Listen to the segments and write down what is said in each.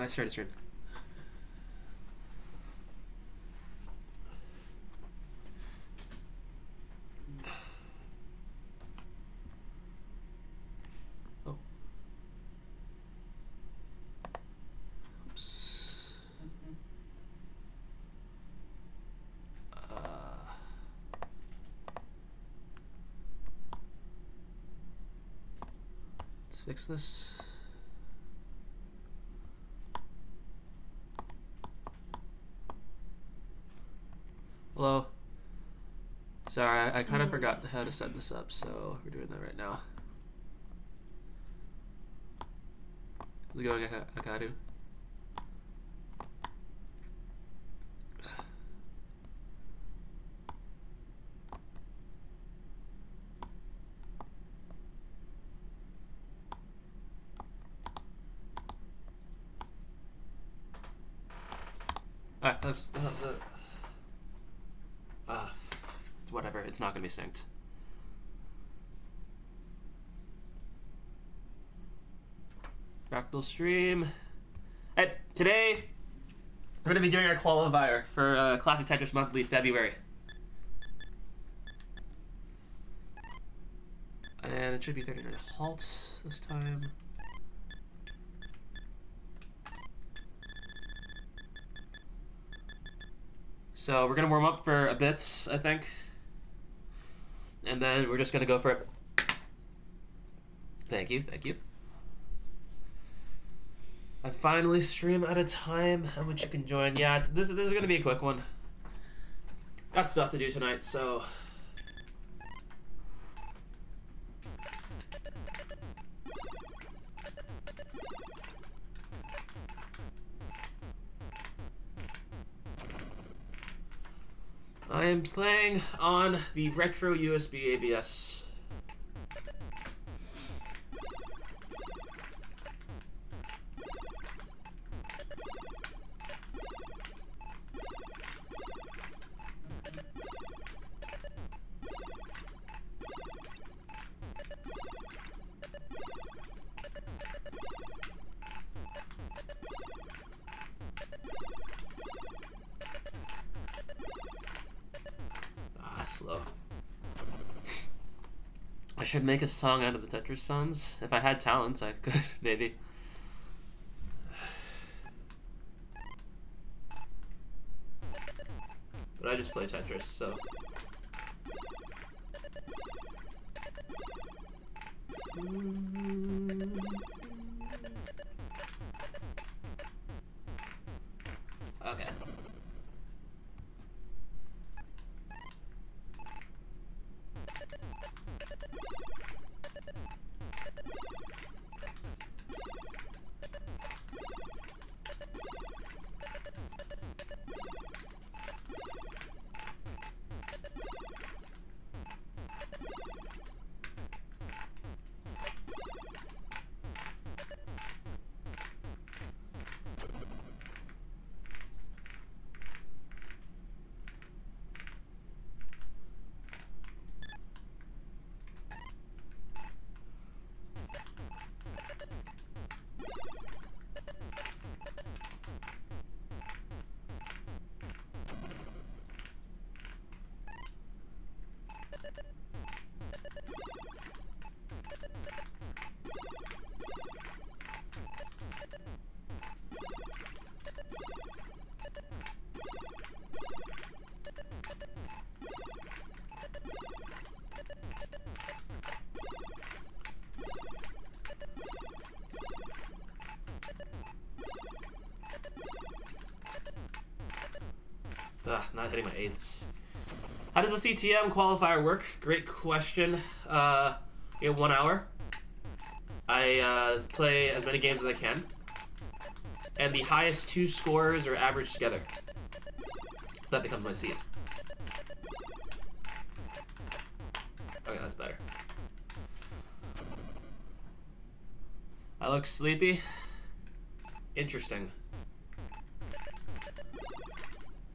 Straight. Oh. Oops. Let's fix this. Hello. Sorry, I kind of forgot how to set this up, so we're doing that right now. How's it going, Akadu? Alright, let's... whatever, it's not going to be synced. Fractal stream. Hey, today we're going to be doing our qualifier for Classic Tetris Monthly February. And it should be 39 halts this time. So we're going to warm up for a bit, I think. And then we're just going to go for it. Thank you. I finally stream at a time at which you can join. Yeah, this is going to be a quick one. Got stuff to do tonight, so... I am playing on the Retro USB ABS. Slow. I should make a song out of the Tetris sounds. If I had talent, I could, maybe. But I just play Tetris, so... Okay. Not hitting my 8s. How does the CTM qualifier work? Great question. You have 1 hour. I play as many games as I can. And the highest 2 scores are averaged together. That becomes my seed. Okay, that's better. I look sleepy. Interesting.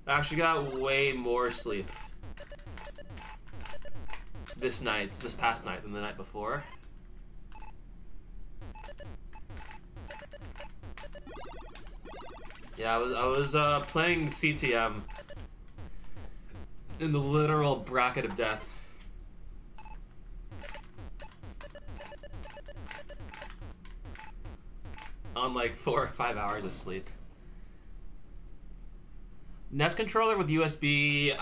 I actually got way more sleep this past night than the night before. Yeah, I was playing CTM in the literal bracket of death. On like 4 or 5 hours of sleep. NES controller with USB,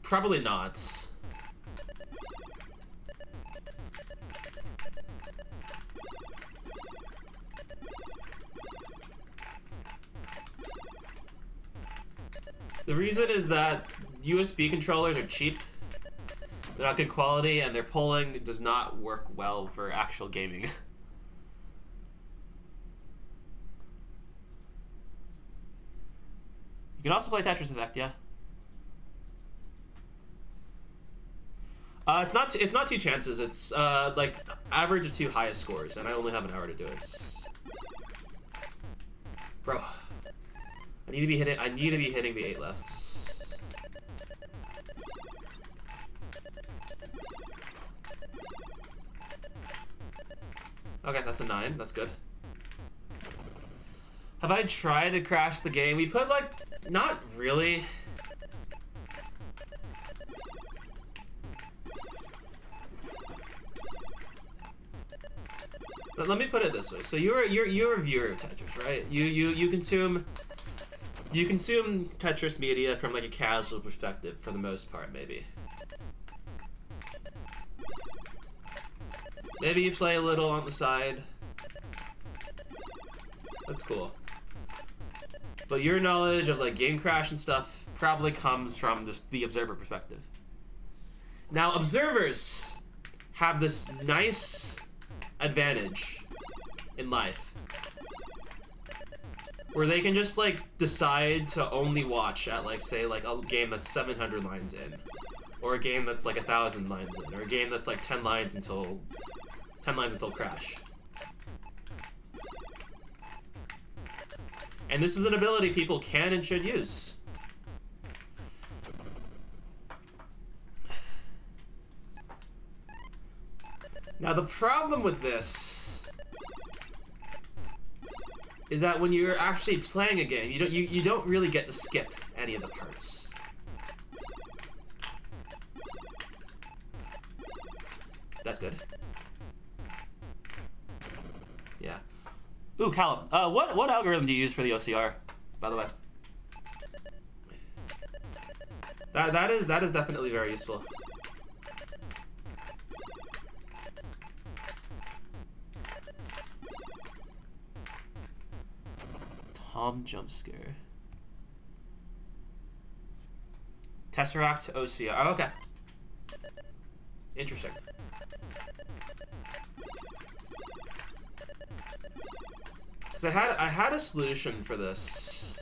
probably not. The reason is that USB controllers are cheap, they're not good quality, and their polling does not work well for actual gaming. You can also play Tetris Effect, yeah. It's not 2 chances. It's like average of 2 highest scores, and I only have an hour to do it. Bro, I need to be hitting the 8 lefts. Okay, that's a 9. That's good. Have I tried to crash the game? We put like, not really. But let me put it this way. So you're a viewer of Tetris, right? You consume Tetris media from like a casual perspective for the most part, maybe. Maybe you play a little on the side. That's cool. But your knowledge of like game crash and stuff probably comes from just the observer perspective. Now observers have this nice advantage in life where they can just like decide to only watch at like say like a game that's 700 lines in, or a game that's like 1,000 lines in, or a game that's like 10 lines until crash. And this is an ability people can and should use. Now the problem with this is that when you're actually playing a game, you don't really get to skip any of the parts. That's good. Yeah. Ooh, Callum, what algorithm do you use for the OCR, by the way? That is definitely very useful. Tom jump scare. Tesseract OCR. Oh, okay. Interesting. I had a solution for this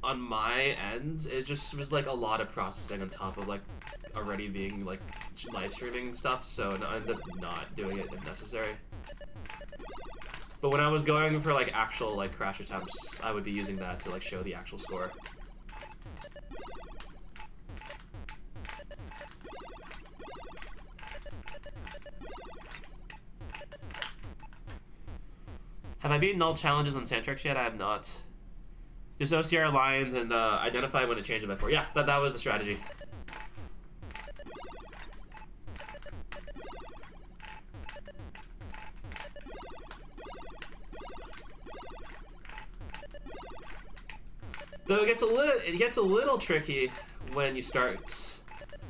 on my end. It just was like a lot of processing on top of like already being like live streaming stuff, so I ended up not doing it if necessary. But when I was going for like actual like crash attempts, I would be using that to like show the actual score. Have I beaten all challenges on Sandtrix yet? I have not. Just OCR lines and identify when to change it by 4. Yeah, that was the strategy. Though it gets a little tricky when you start.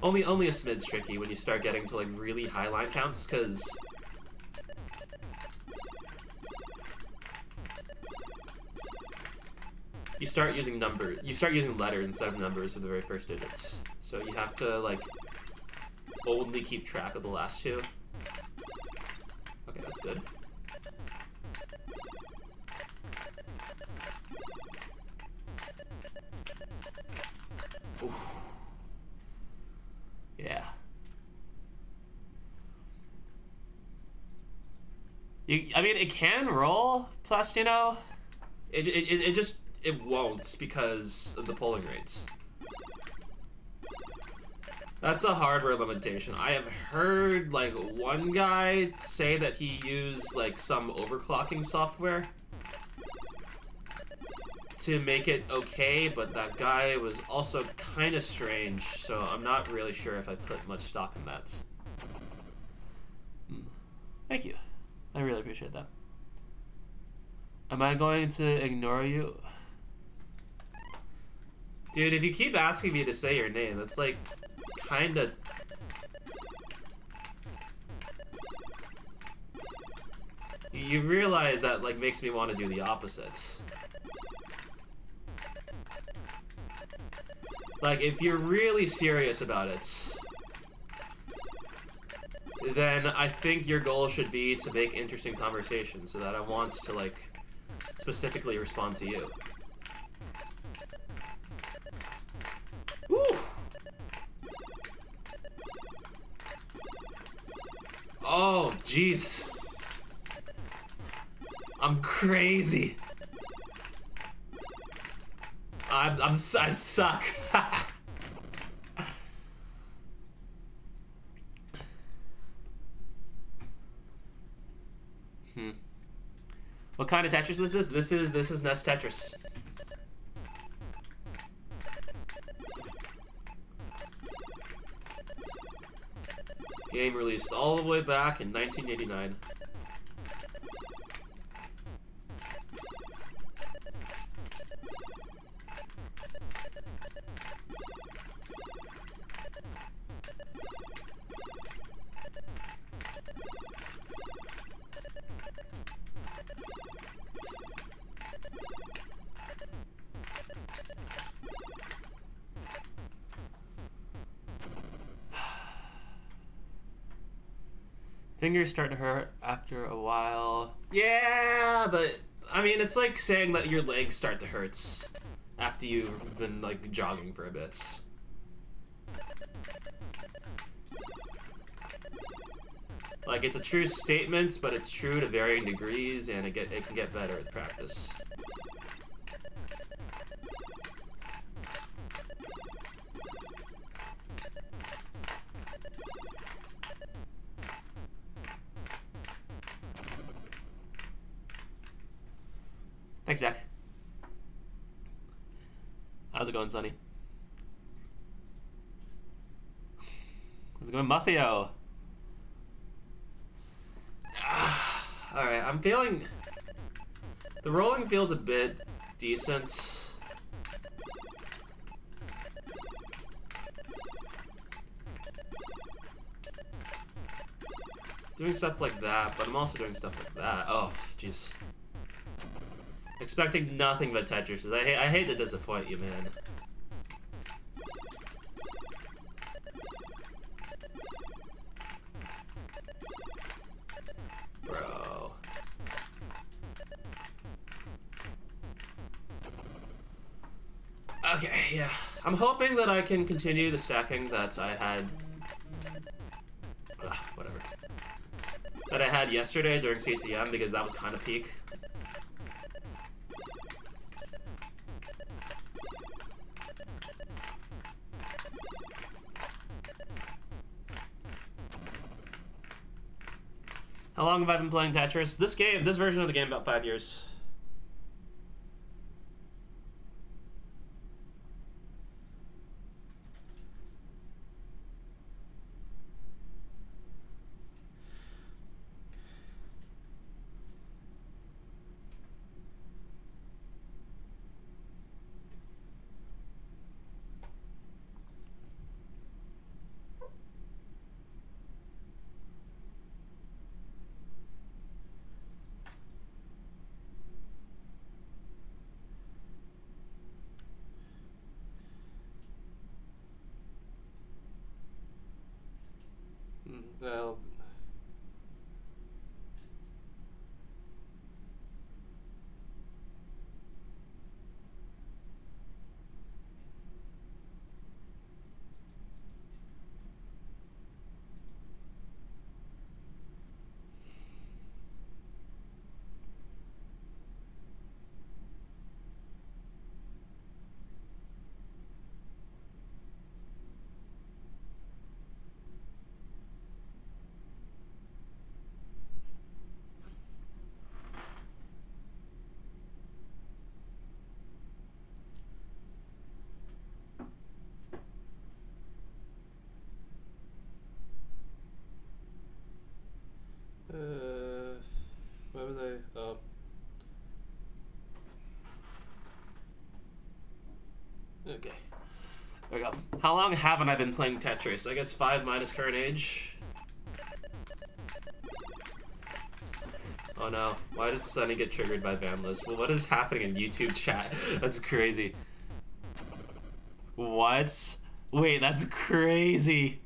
Only a smidge tricky when you start getting to like really high line counts, because you start using letters instead of numbers for the very first digits. So you have to like only keep track of the last 2. Okay, that's good. Oof. Yeah. I mean, it can roll, plus, you know, it won't because of the polling rates. That's a hardware limitation. I have heard, like, one guy say that he used, like, some overclocking software to make it okay, but that guy was also kind of strange, so I'm not really sure if I put much stock in that. Thank you. I really appreciate that. Am I going to ignore you? Dude, if you keep asking me to say your name, that's like kinda... You realize that like makes me want to do the opposite. Like, if you're really serious about it, then I think your goal should be to make interesting conversations so that I want to, like, specifically respond to you. Woo! Oh, jeez. I'm crazy. I suck. What kind of Tetris is this? This is Nest Tetris. Game released all the way back in 1989. Fingers start to hurt after a while. Yeah, but I mean, it's like saying that your legs start to hurt after you've been like jogging for a bit. Like, it's a true statement, but it's true to varying degrees, and it can get better with practice. Thanks, Jack. How's it going, Sonny? How's it going, Muffio? Alright, I'm feeling... The rolling feels a bit decent. Doing stuff like that, but I'm also doing stuff like that. Oh, jeez. Expecting nothing but Tetris. I hate to disappoint you, man. Bro. Okay, yeah. I'm hoping that I can continue the stacking that I had... whatever. That I had yesterday during CTM, because that was kind of peak. How long have I been playing Tetris? This version of the game, about 5 years. Well... Where was I? Oh. Okay. There we go. How long haven't I been playing Tetris? I guess 5 minus current age. Oh no. Why did Sunny get triggered by ban list? Well, what is happening in YouTube chat? That's crazy. What? Wait, that's crazy.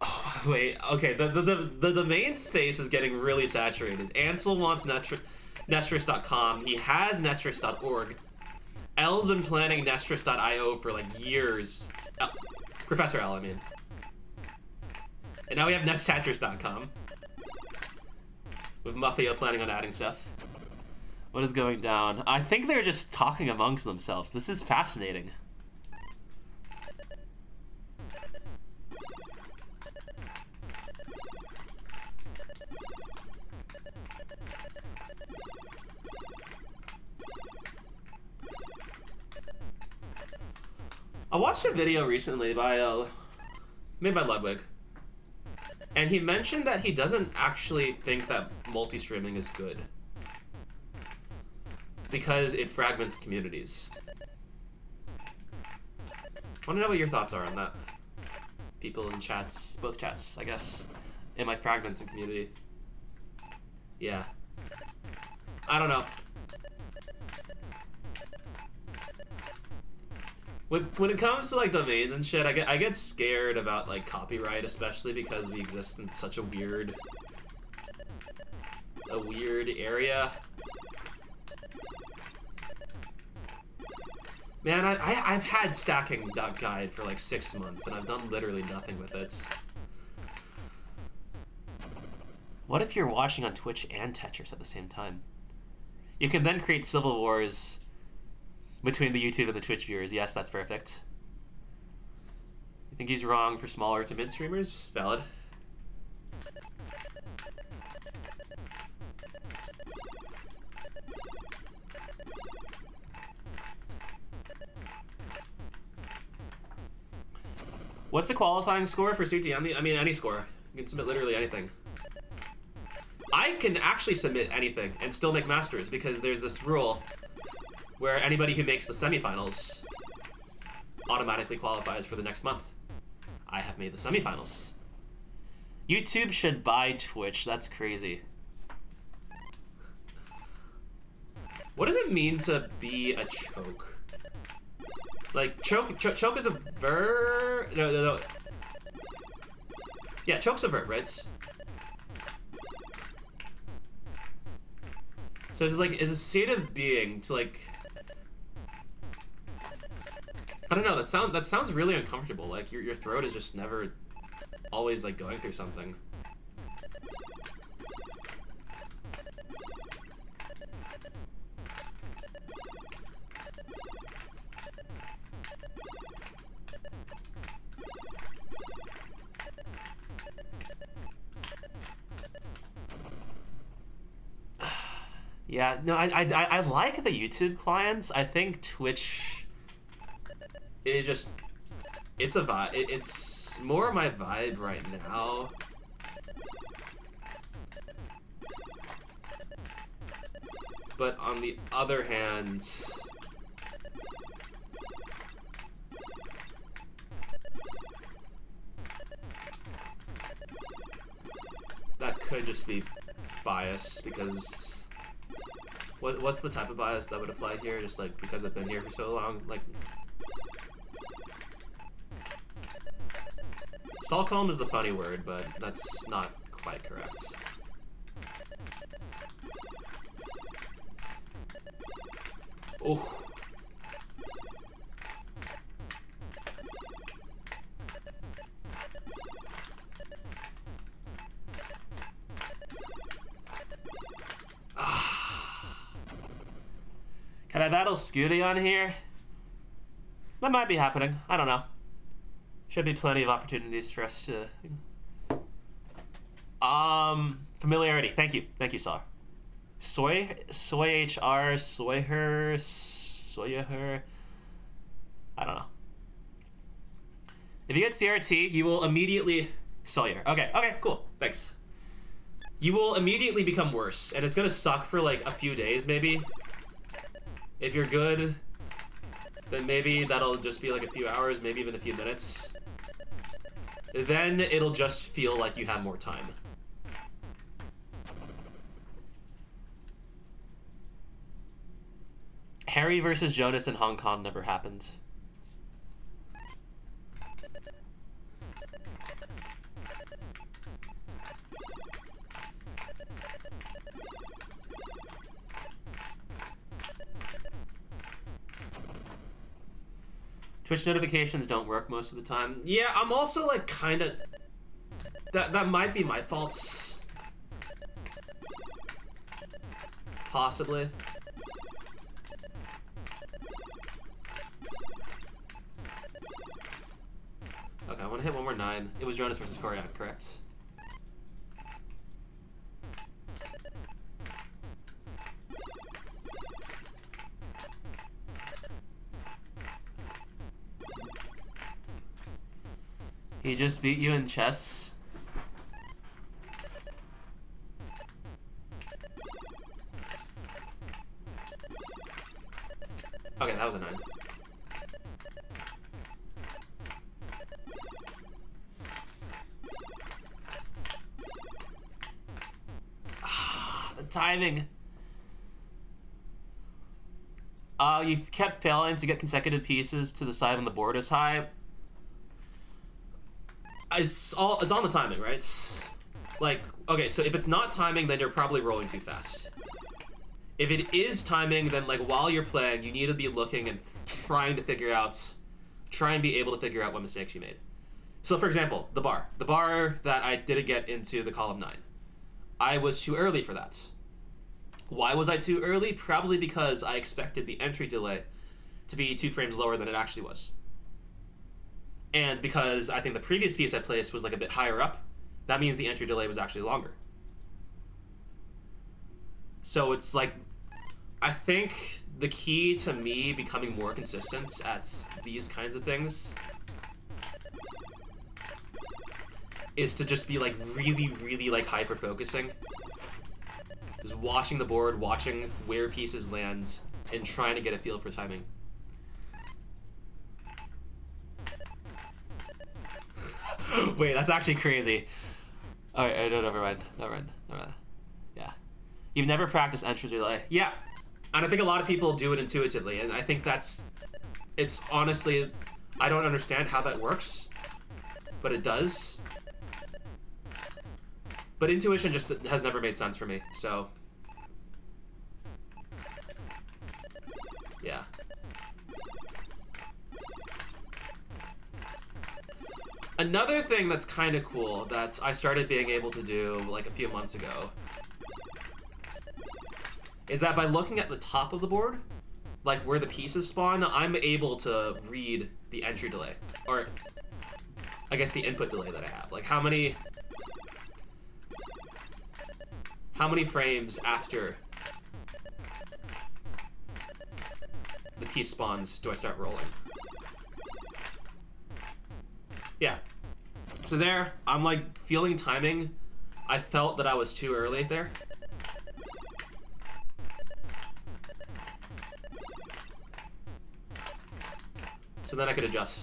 Oh, wait, okay, the domain space is getting really saturated. Ansel wants Nestress.com. He has Nestress.org. L's been planning Nestress.io for like years. Professor L, I mean. And now we have Nesttatchers.com. With Mafia planning on adding stuff. What is going down? I think they're just talking amongst themselves. This is fascinating. I watched a video recently by, made by Ludwig. And he mentioned that he doesn't actually think that multi-streaming is good. Because it fragments communities. I want to know what your thoughts are on that. People in chats, both chats, I guess. Am I fragmenting community? Yeah. I don't know. When it comes to like domains and shit, I get scared about like copyright, especially because we exist in such a weird area. Man, I've had stacking.guide for like 6 months and I've done literally nothing with it. What if you're watching on Twitch and Tetris at the same time? You can then create civil wars between the YouTube and the Twitch viewers. Yes, that's perfect. You think he's wrong for smaller to mid streamers? Valid. What's a qualifying score for CTM? I mean, any score. You can submit literally anything. I can actually submit anything and still make masters because there's this rule where anybody who makes the semifinals automatically qualifies for the next month. I have made the semifinals. YouTube should buy Twitch. That's crazy. What does it mean to be a choke? Like, choke is a verb? No. Yeah, choke's a verb, right? So it's like, it's a state of being to like, I don't know, that sounds really uncomfortable. Like your throat is just never always like going through something. Yeah, no, I like the YouTube clients. I think Twitch is just, it's a vibe. It's more my vibe right now. But on the other hand, that could just be bias because what's the type of bias that would apply here? Just like because I've been here for so long, like Stockholm is the funny word, but that's not quite correct. Oh. Can I battle Scooty on here? That might be happening. I don't know. Should be plenty of opportunities for us to... Familiarity. Thank you. Thank you, Sar. Soy HR, soy her. I don't know. If you get CRT, you will immediately... Sawyer. Okay, cool. Thanks. You will immediately become worse, and it's gonna suck for like a few days, maybe. If you're good, then maybe that'll just be like a few hours, maybe even a few minutes. Then it'll just feel like you have more time. Harry versus Jonas in Hong Kong never happened. Twitch notifications don't work most of the time. Yeah, I'm also like kind of... That might be my fault. Possibly. Okay, I want to hit one more 9. It was Jonas versus Koryak, correct? He just beat you in chess? Okay, that was a 9. The timing. You kept failing to get consecutive pieces to the side when the board is high. It's on the timing, right? Like, okay, so if it's not timing, then you're probably rolling too fast. If it is timing, then like while you're playing, you need to be looking and try and be able to figure out what mistakes you made. So for example, the bar that I didn't get into the column 9. I was too early for that. Why was I too early? Probably because I expected the entry delay to be 2 frames lower than it actually was. And because I think the previous piece I placed was like a bit higher up, that means the entry delay was actually longer. So it's like, I think the key to me becoming more consistent at these kinds of things is to just be like really like hyper focusing. Just watching the board, watching where pieces land, and trying to get a feel for timing. Wait, that's actually crazy. Alright, no, never mind. Yeah. You've never practiced entry delay. Yeah. And I think a lot of people do it intuitively, and I think it's honestly, I don't understand how that works, but it does. But intuition just has never made sense for me, so. Yeah. Another thing that's kind of cool that I started being able to do like a few months ago is that by looking at the top of the board, like where the pieces spawn, I'm able to read the entry delay, or I guess the input delay that I have. Like how many frames after the piece spawns do I start rolling? Yeah. So there, I'm like feeling timing. I felt that I was too early there. So then I could adjust.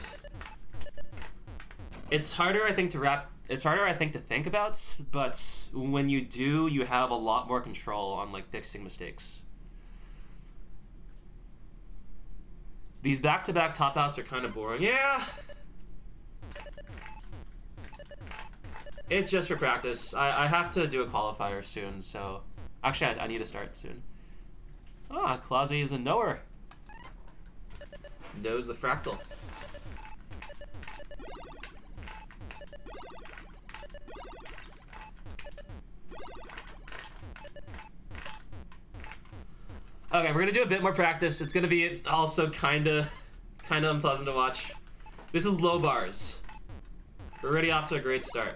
It's harder, I think, to think about, but when you do, you have a lot more control on like fixing mistakes. These back-to-back top outs are kind of boring. Yeah. It's just for practice. I have to do a qualifier soon, so... Actually, I need to start soon. Ah, Clausy is a knower. Knows the fractal. Okay, we're gonna do a bit more practice. It's gonna be also kinda unpleasant to watch. This is low bars. We're already off to a great start.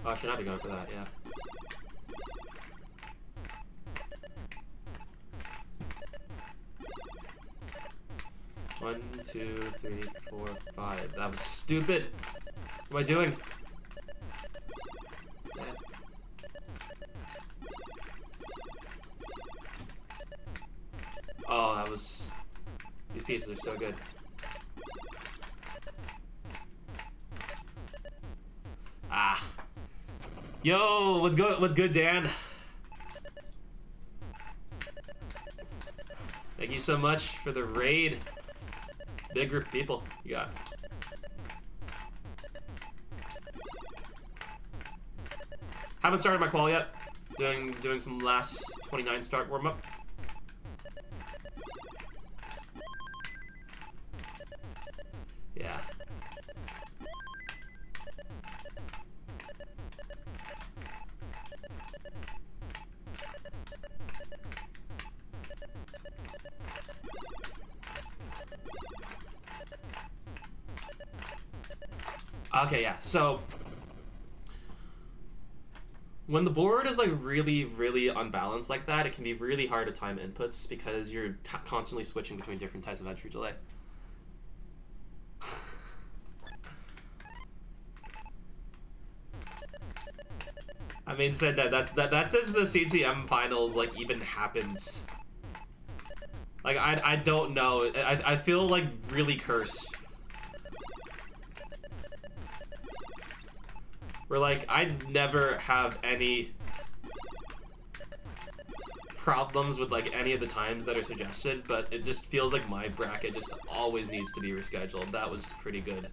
Oh, I should not be going for that, yeah. One, two, three, four, five. That was stupid. What am I doing? Yeah. Oh, that was... These pieces are so good. Ah. Yo, what's good, Dan? Thank you so much for the raid. Big group of people you got. Haven't started my qual yet. Doing some last 29 start warm up. Yeah. Okay, yeah. So when the board is like really unbalanced like that, it can be really hard to time inputs because you're constantly switching between different types of entry delay. I mean, said that says the CTM finals like even happens. Like I don't know. I feel like really cursed. Where like I never have any problems with like any of the times that are suggested, but it just feels like my bracket just always needs to be rescheduled. That was pretty good.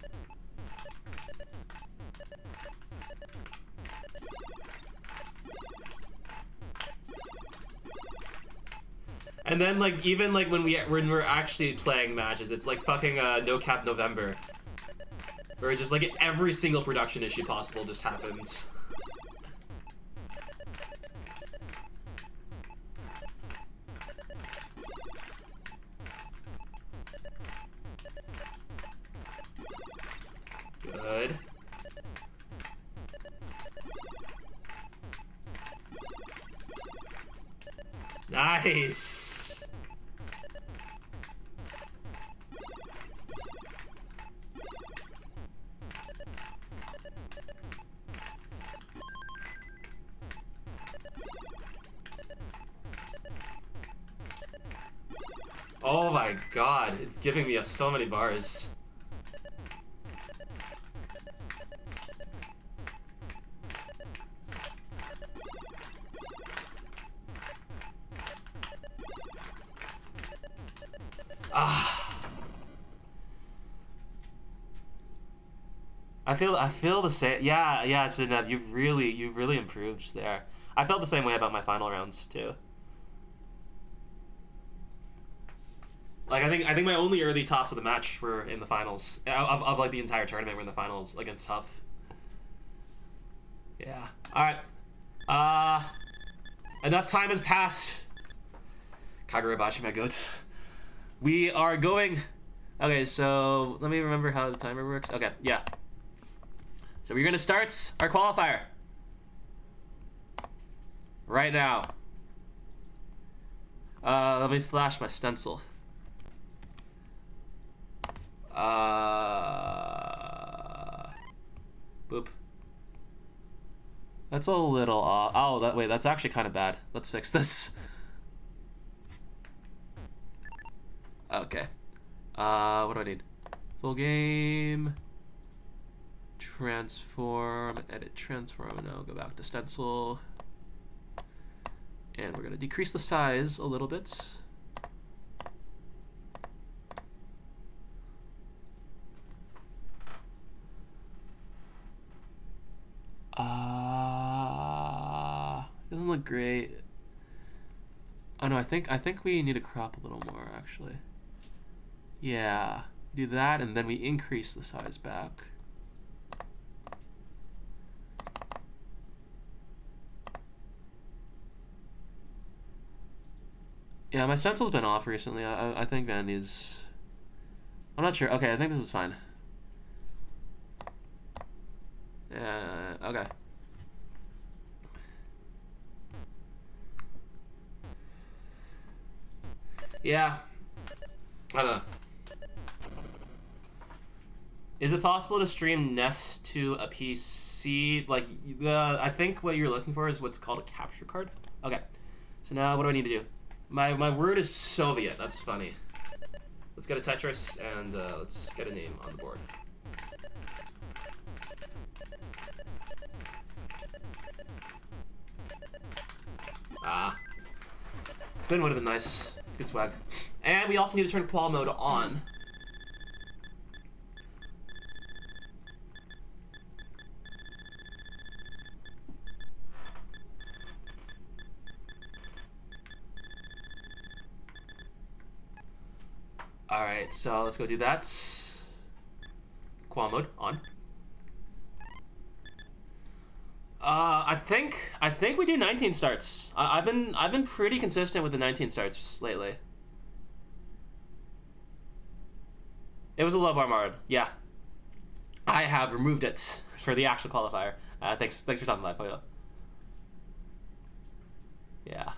And then like even like when we're actually playing matches, it's like fucking No Cap November. Where just like every single production issue possible just happens. Good. Nice. Oh my god, it's giving me so many bars. Ah. I feel the same. Yeah, so you really improved there. I felt the same way about my final rounds too. Like I think my only early tops of the match were in the finals of like the entire tournament were in the finals against Huff. Yeah. All right. Enough time has passed. Kagurabachi, my goat. We are going. Okay, so let me remember how the timer works. Okay, yeah. So we're gonna start our qualifier right now. Let me flash my stencil. Boop. That's a little off. Oh, wait, that's actually kind of bad. Let's fix this. Okay. What do I need? Full game. Transform. Edit transform. Now go back to stencil. And we're gonna decrease the size a little bit. Doesn't look great. Oh no, I think we need to crop a little more actually. Yeah, do that and then we increase the size back. Yeah, my stencil's been off recently. I think Vandy's... I'm not sure. Okay, I think this is fine. Okay. Yeah. I don't know. Is it possible to stream Nest to a PC? Like, I think what you're looking for is what's called a capture card. Okay. So now what do I need to do? My word is Soviet. That's funny. Let's get a Tetris and let's get a name on the board. Ah. Spin would have been nice. Good swag. And we also need to turn qual mode on. Alright, so let's go do that. Qual mode on. I think we do 19 starts. I've been pretty consistent with the 19 starts lately. It was a low bar mod, yeah. I have removed it for the actual qualifier. Thanks for stopping by, Poyo. Yeah.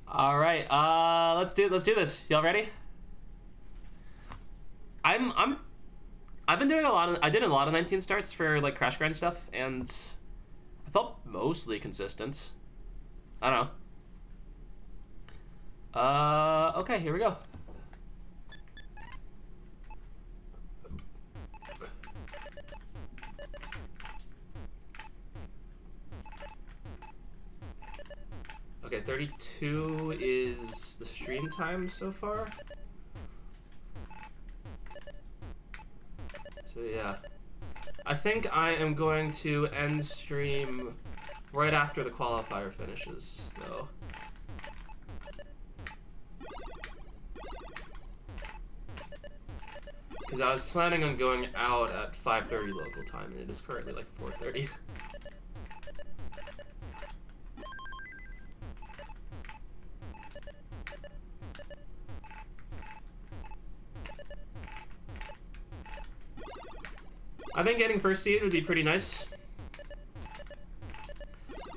All right, let's do this. Y'all ready? I've been doing I did a lot of 19 starts for like Crash Grind stuff, and I felt mostly consistent. I don't know. Okay, here we go. Okay, 32 is the stream time so far. So yeah. I think I am going to end stream right after the qualifier finishes, though. Because I was planning on going out at 5:30 local time, and it is currently like 4:30. I think getting first seed would be pretty nice.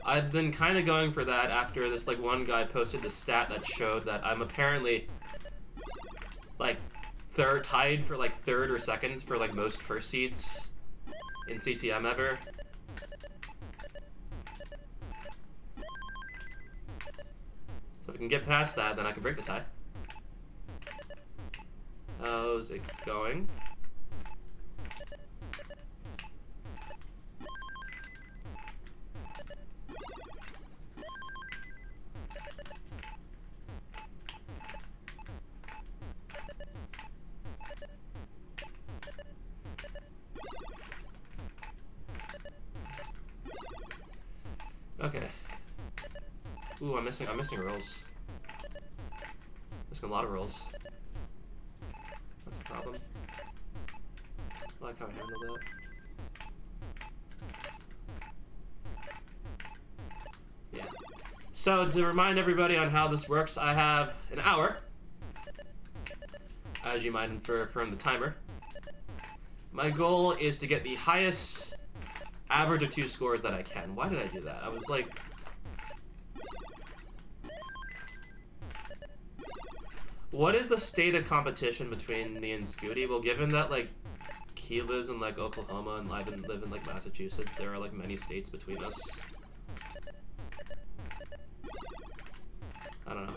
I've been kind of going for that after this like one guy posted the stat that showed that I'm apparently like tied for like third or second for like most first seeds in CTM ever. So if I can get past that, then I can break the tie. How's it going? Okay. Ooh, I'm missing rolls. Missing a lot of rolls. That's a problem. I like how I handled that. Yeah. So to remind everybody on how this works, I have an hour, as you might infer from the timer. My goal is to get the highest average of 2 scores that I can. Why did I do that? I was like... What is the state of competition between me and Scooty? Well, given that, like, he lives in, like, Oklahoma and I live in, like, Massachusetts, there are, like, many states between us. I don't know.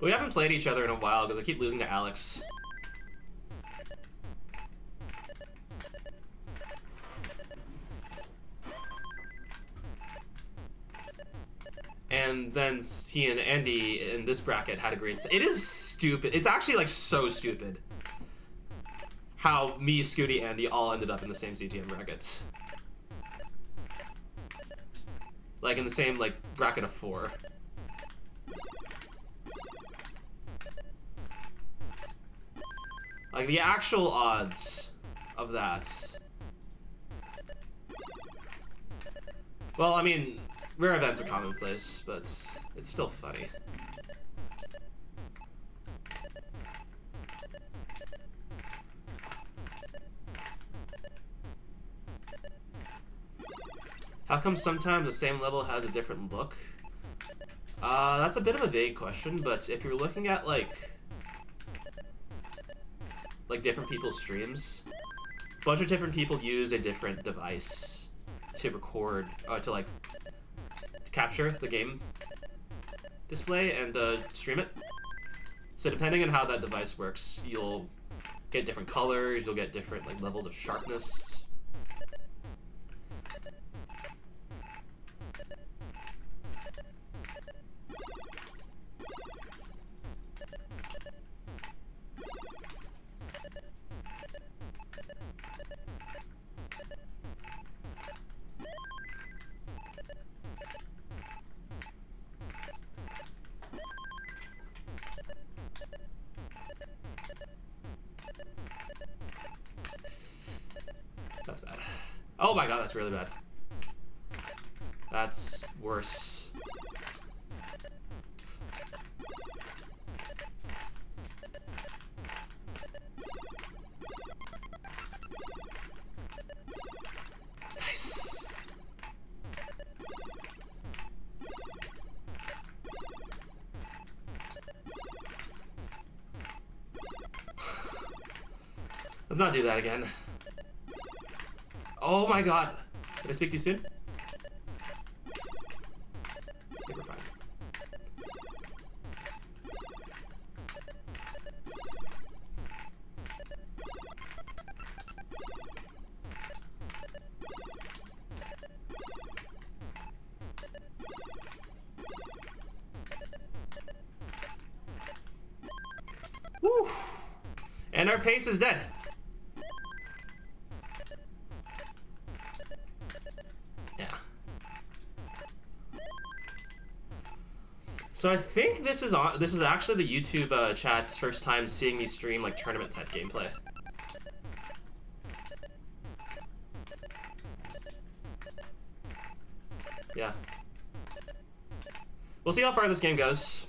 We haven't played each other in a while because I keep losing to Alex. And then he and Andy in this bracket had a great... It is stupid. It's actually, like, so stupid how me, Scooty, Andy all ended up in the same CTM brackets. Like, in the same, like, bracket of 4. Like, the actual odds of that. Well, I mean, rare events are commonplace, but it's still funny. How come sometimes the same level has a different look? That's a bit of a vague question, but if you're looking at like different people's streams, a bunch of different people use a different device to record, to capture the game display and stream it. So depending on how that device works, you'll get different colors, you'll get different levels of sharpness. That's bad. Oh my god, that's really bad. That's worse. Nice. Let's not do that again. Oh my god. Did I speak too soon? I think we're fine. Woo! And our pace is dead. So I think this is actually the YouTube chat's first time seeing me stream tournament type gameplay. Yeah. We'll see how far this game goes.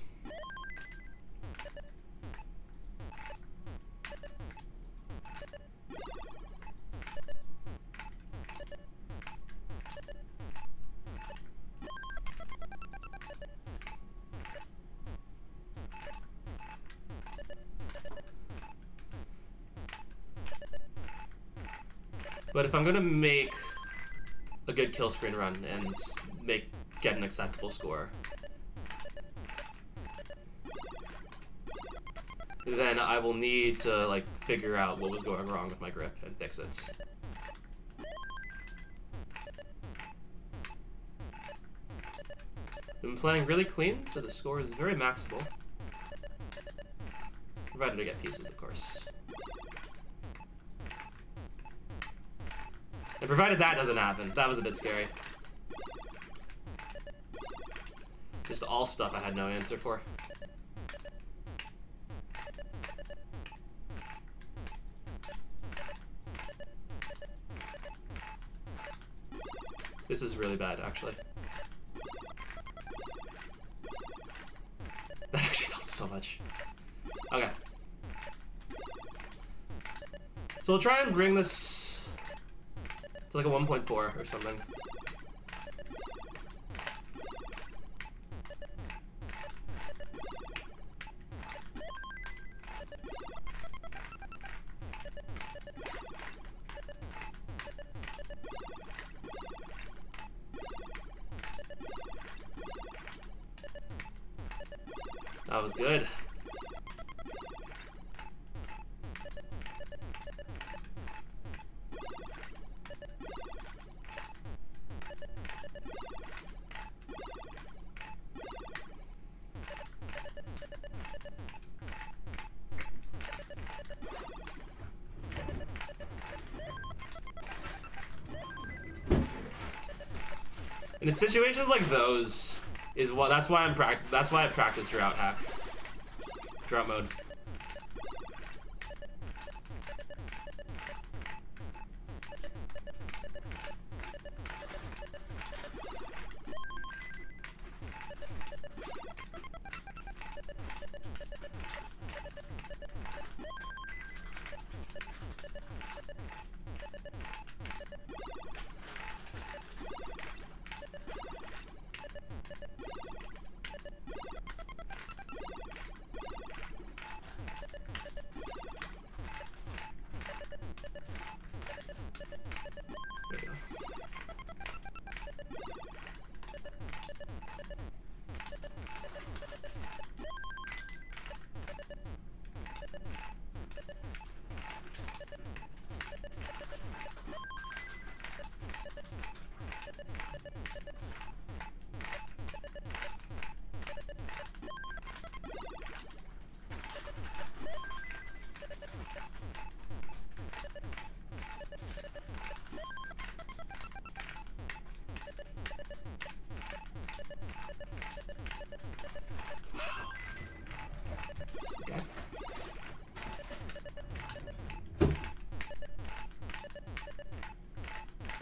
But if I'm gonna make a good kill screen run and get an acceptable score, then I will need to figure out what was going wrong with my grip and fix it. I've been playing really clean, so the score is very maxable. Provided I get pieces, of course. And provided that doesn't happen. That was a bit scary. Just all stuff I had no answer for. This is really bad, actually. That actually helps so much. Okay. So we'll try and bring this to a 1.4 or something. That was good. And in situations like those, that's why I practice drought mode.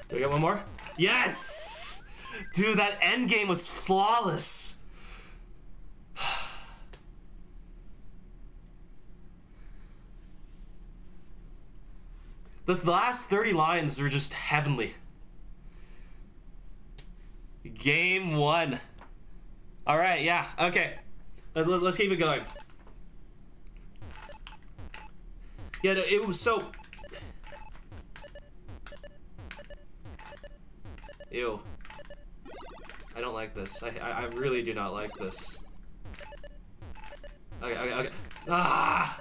Do we get one more? Yes! Dude, that end game was flawless. The last 30 lines were just heavenly. Game 1. All right, yeah, okay. Let's keep it going. Yeah, no, it was so... Ew. I don't like this. I really do not like this. Okay. Ah!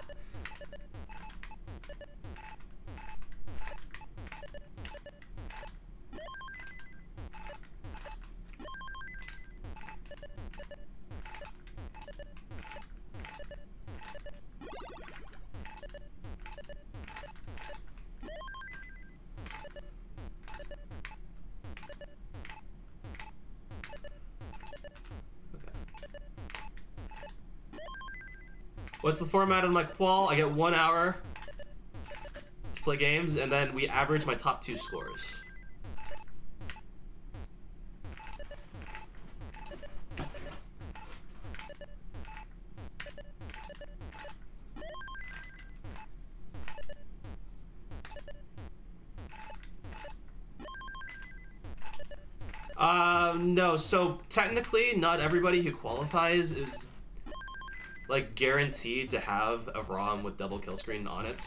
What's the format of my qual? I get 1 hour to play games, and then we average my top 2 scores. No, so technically not everybody who qualifies is like guaranteed to have a ROM with double kill screen on it.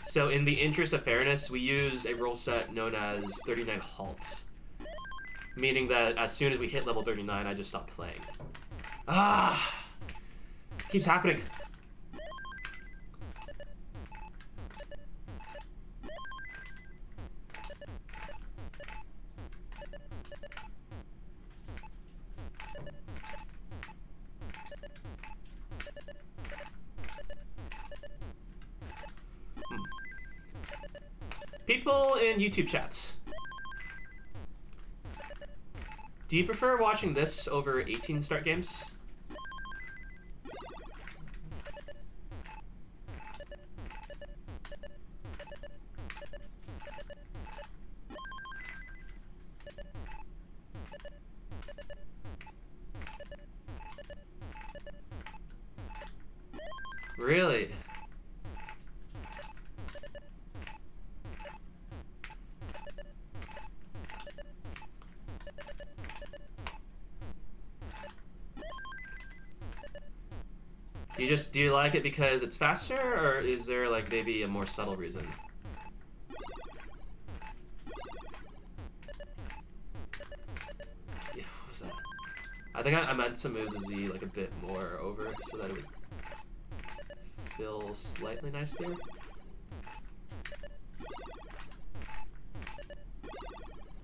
So in the interest of fairness, we use a rule set known as 39 halt. Meaning that as soon as we hit level 39, I just stop playing. Ah! Keeps happening. People in YouTube chats. Do you prefer watching this over 18 start games? Really? Do you like it because it's faster, or is there like maybe a more subtle reason? Yeah, what was that? I think I meant to move the Z like a bit more over so that it would feel slightly nice there.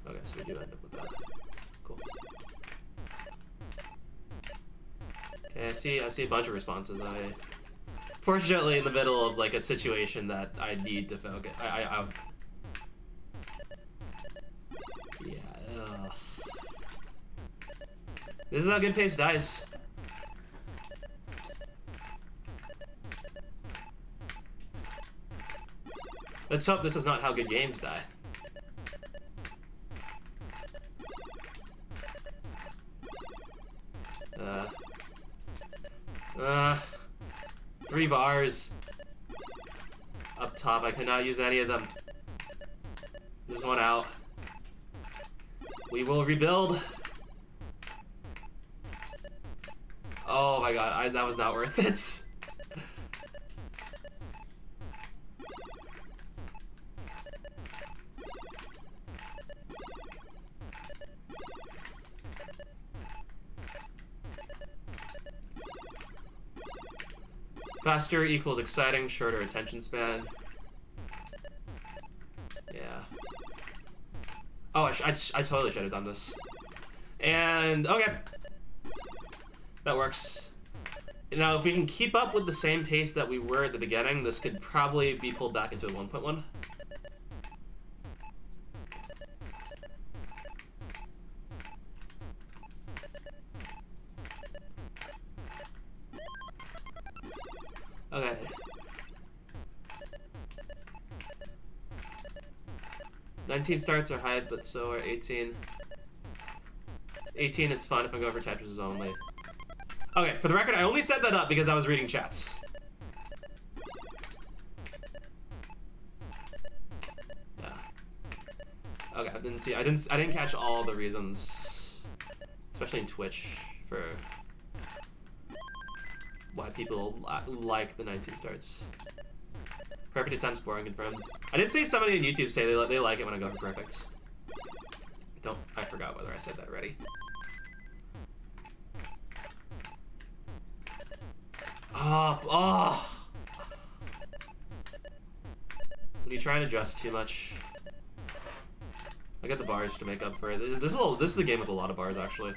Okay, so we do end up with that. Cool. Okay, I see a bunch of responses. Fortunately in the middle of like a situation that I need to focus. Yeah. Ugh. This is how good pace dies. Let's hope this is not how good games die. 3 bars. Up top, I cannot use any of them. There's one out. We will rebuild. Oh my god, that was not worth it. Faster equals exciting, shorter attention span. Yeah. Oh, I totally should have done this. And, okay. That works. Now, if we can keep up with the same pace that we were at the beginning, this could probably be pulled back into a 1.1. Okay. 19 starts are hype, but so are 18. 18 is fun if I'm going for Tetris only. Okay, for the record, I only set that up because I was reading chats. Yeah. Okay, I didn't catch all the reasons, especially in Twitch, for why people like the 19 starts. Perfect attempts, boring, confirmed. I did see somebody on YouTube say they like it when I go for perfect. I forgot whether I said that already. Oh. When you try and adjust too much, I got the bars to make up for it. This is a game with a lot of bars, actually.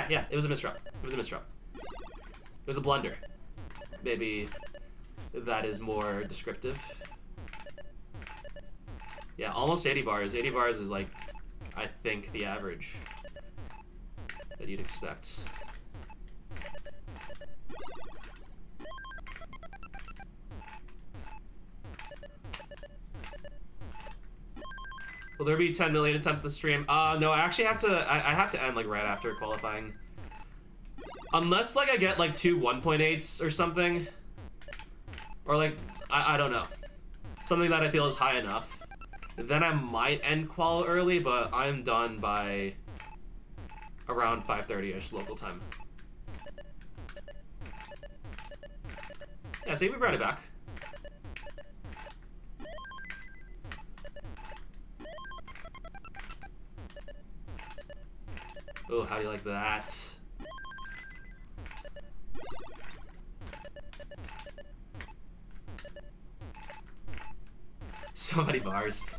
Yeah. It was a misdrop. It was a blunder. Maybe that is more descriptive. Yeah, almost 80 bars. 80 bars is like, I think, the average that you'd expect. Will there be 10 million attempts to stream? No, I actually have to, I have to end like right after qualifying. Unless like I get like 2 1.8s or something. Or like, I don't know. Something that I feel is high enough. Then I might end qual early, but I'm done by around 5:30ish local time. Yeah, see, we brought it back. Oh, how do you like that? So many bars.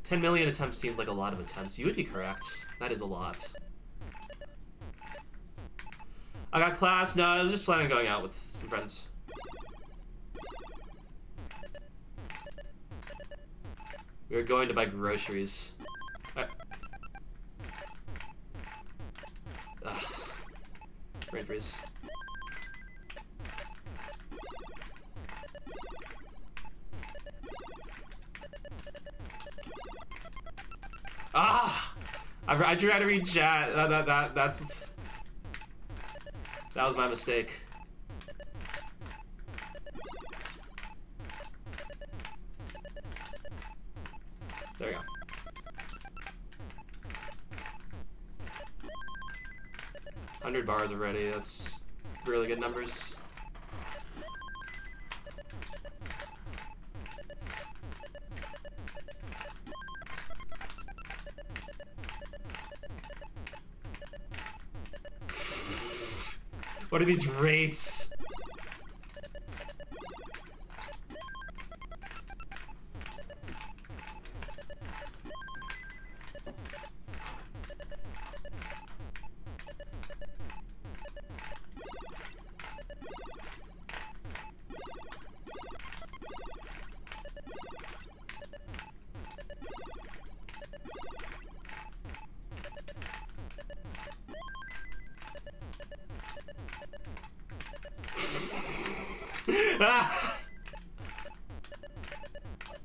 10 million attempts seems like a lot of attempts. You would be correct. That is a lot. I got class. No, I was just planning on going out with some friends. We were going to buy groceries. Brain freeze. I tried to read chat. That was my mistake. There we go. 100 bars already. That's really good numbers. What are these rates?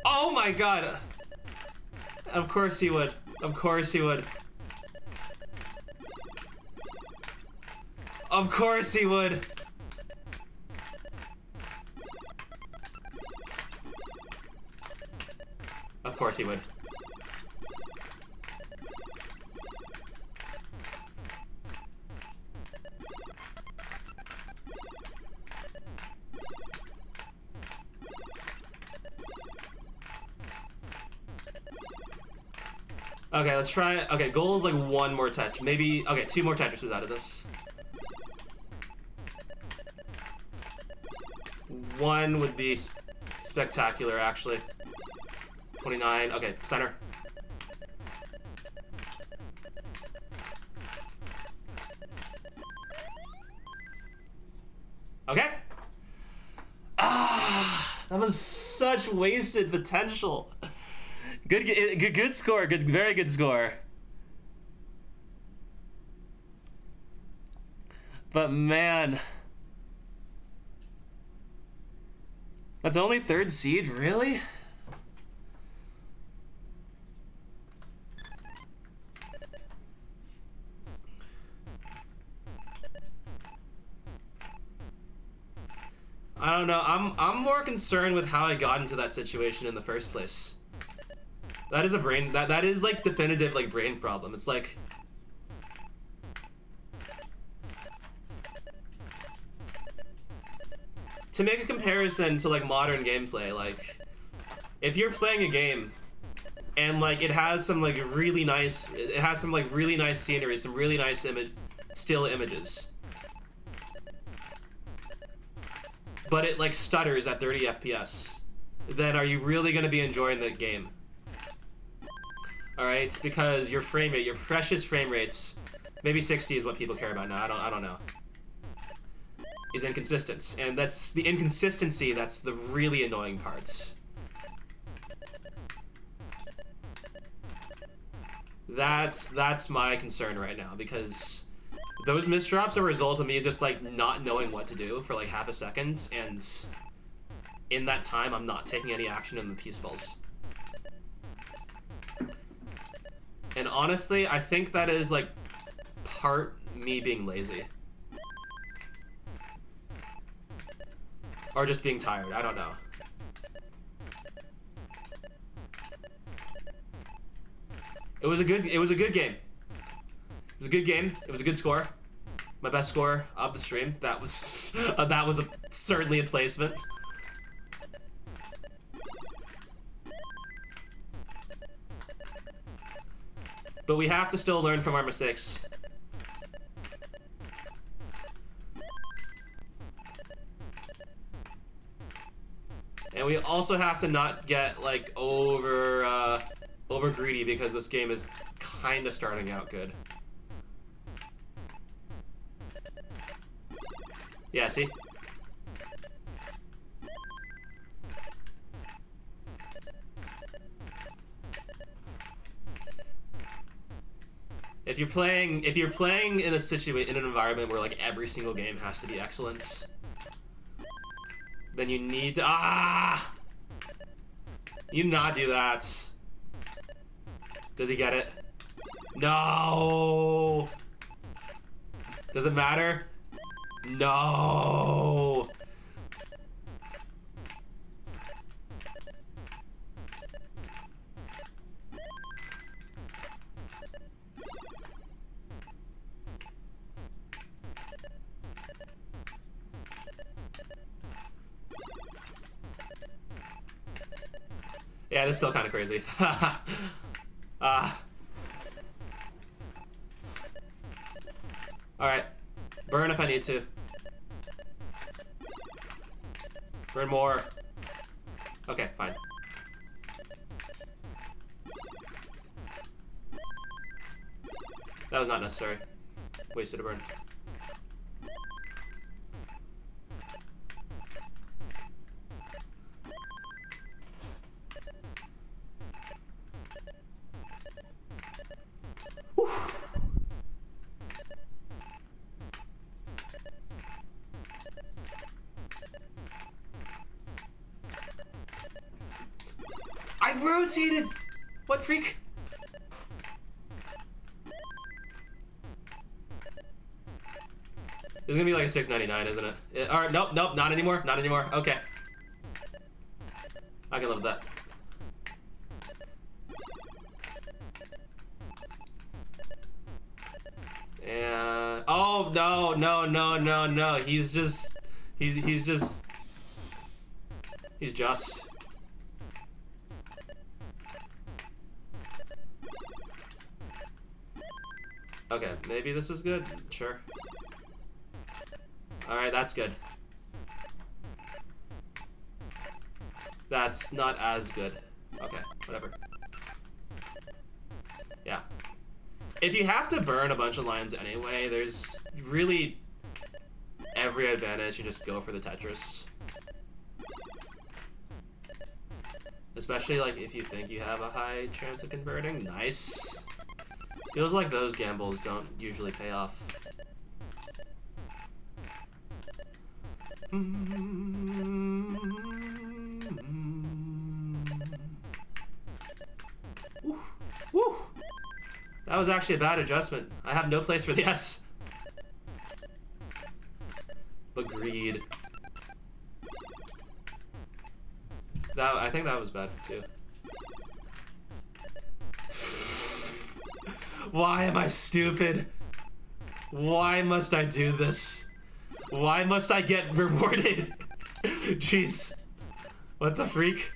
Oh my god! Of course he would. Of course he would. Of course he would. Of course he would. Okay, let's try it. Okay, goal is like one more Tetris. Maybe, okay, 2 more Tetrises out of this. One would be spectacular, actually. 29, okay, center. Okay. Ah, that was such wasted potential. Good score. Very good score. But man, that's only third seed, really? I don't know. I'm more concerned with how I got into that situation in the first place. That is a brain that is like definitive like brain problem. It's like to make a comparison to like modern gameplay, like if you're playing a game and like it has some like really nice scenery, some really nice still images, but it like stutters at 30 FPS, then are you really going to be enjoying the game? All right, it's because your frame rate, your precious frame rates, maybe 60 is what people care about now. I don't know. Is inconsistent, and that's the inconsistency that's the really annoying parts. That's my concern right now, because those misdrops are a result of me just like not knowing what to do for like half a second, and in that time I'm not taking any action in the peace balls. And honestly, I think that is like part me being lazy. Or just being tired, I don't know. It was a good game. It was a good game. It was a good score. My best score of the stream. That was certainly a placement. But we have to still learn from our mistakes. And we also have to not get like over greedy, because this game is kind of starting out good. Yeah, see? If you're playing in an environment where like every single game has to be excellence, then you need to you not do that. Does he get it? No. Does it matter? No. Yeah, this is still kind of crazy. Alright. Burn if I need to. Burn more. Okay, fine. That was not necessary. Wasted a burn. Whew. I rotated! What freak? This is gonna be like a $6.99, isn't it? Alright, nope, not anymore, not anymore. Okay. I can live with that. And oh no. He's just. Okay, maybe this is good. Sure. Alright, that's good. That's not as good. Okay, whatever. Yeah. If you have to burn a bunch of lines anyway, there's really every advantage and just go for the Tetris. Especially like if you think you have a high chance of converting. Nice. Feels like those gambles don't usually pay off. Woo. Woo. That was actually a bad adjustment. I have no place for the S. Agreed. I think that was bad too. Why am I stupid? Why must I do this? Why must I get rewarded? Jeez. What the freak?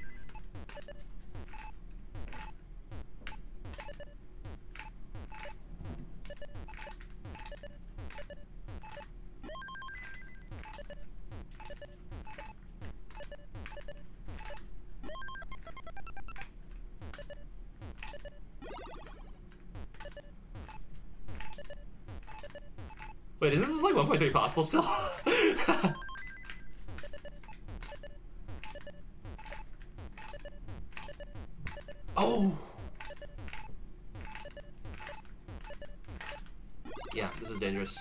Wait, isn't this like 1.3 possible still? Oh! Yeah, this is dangerous.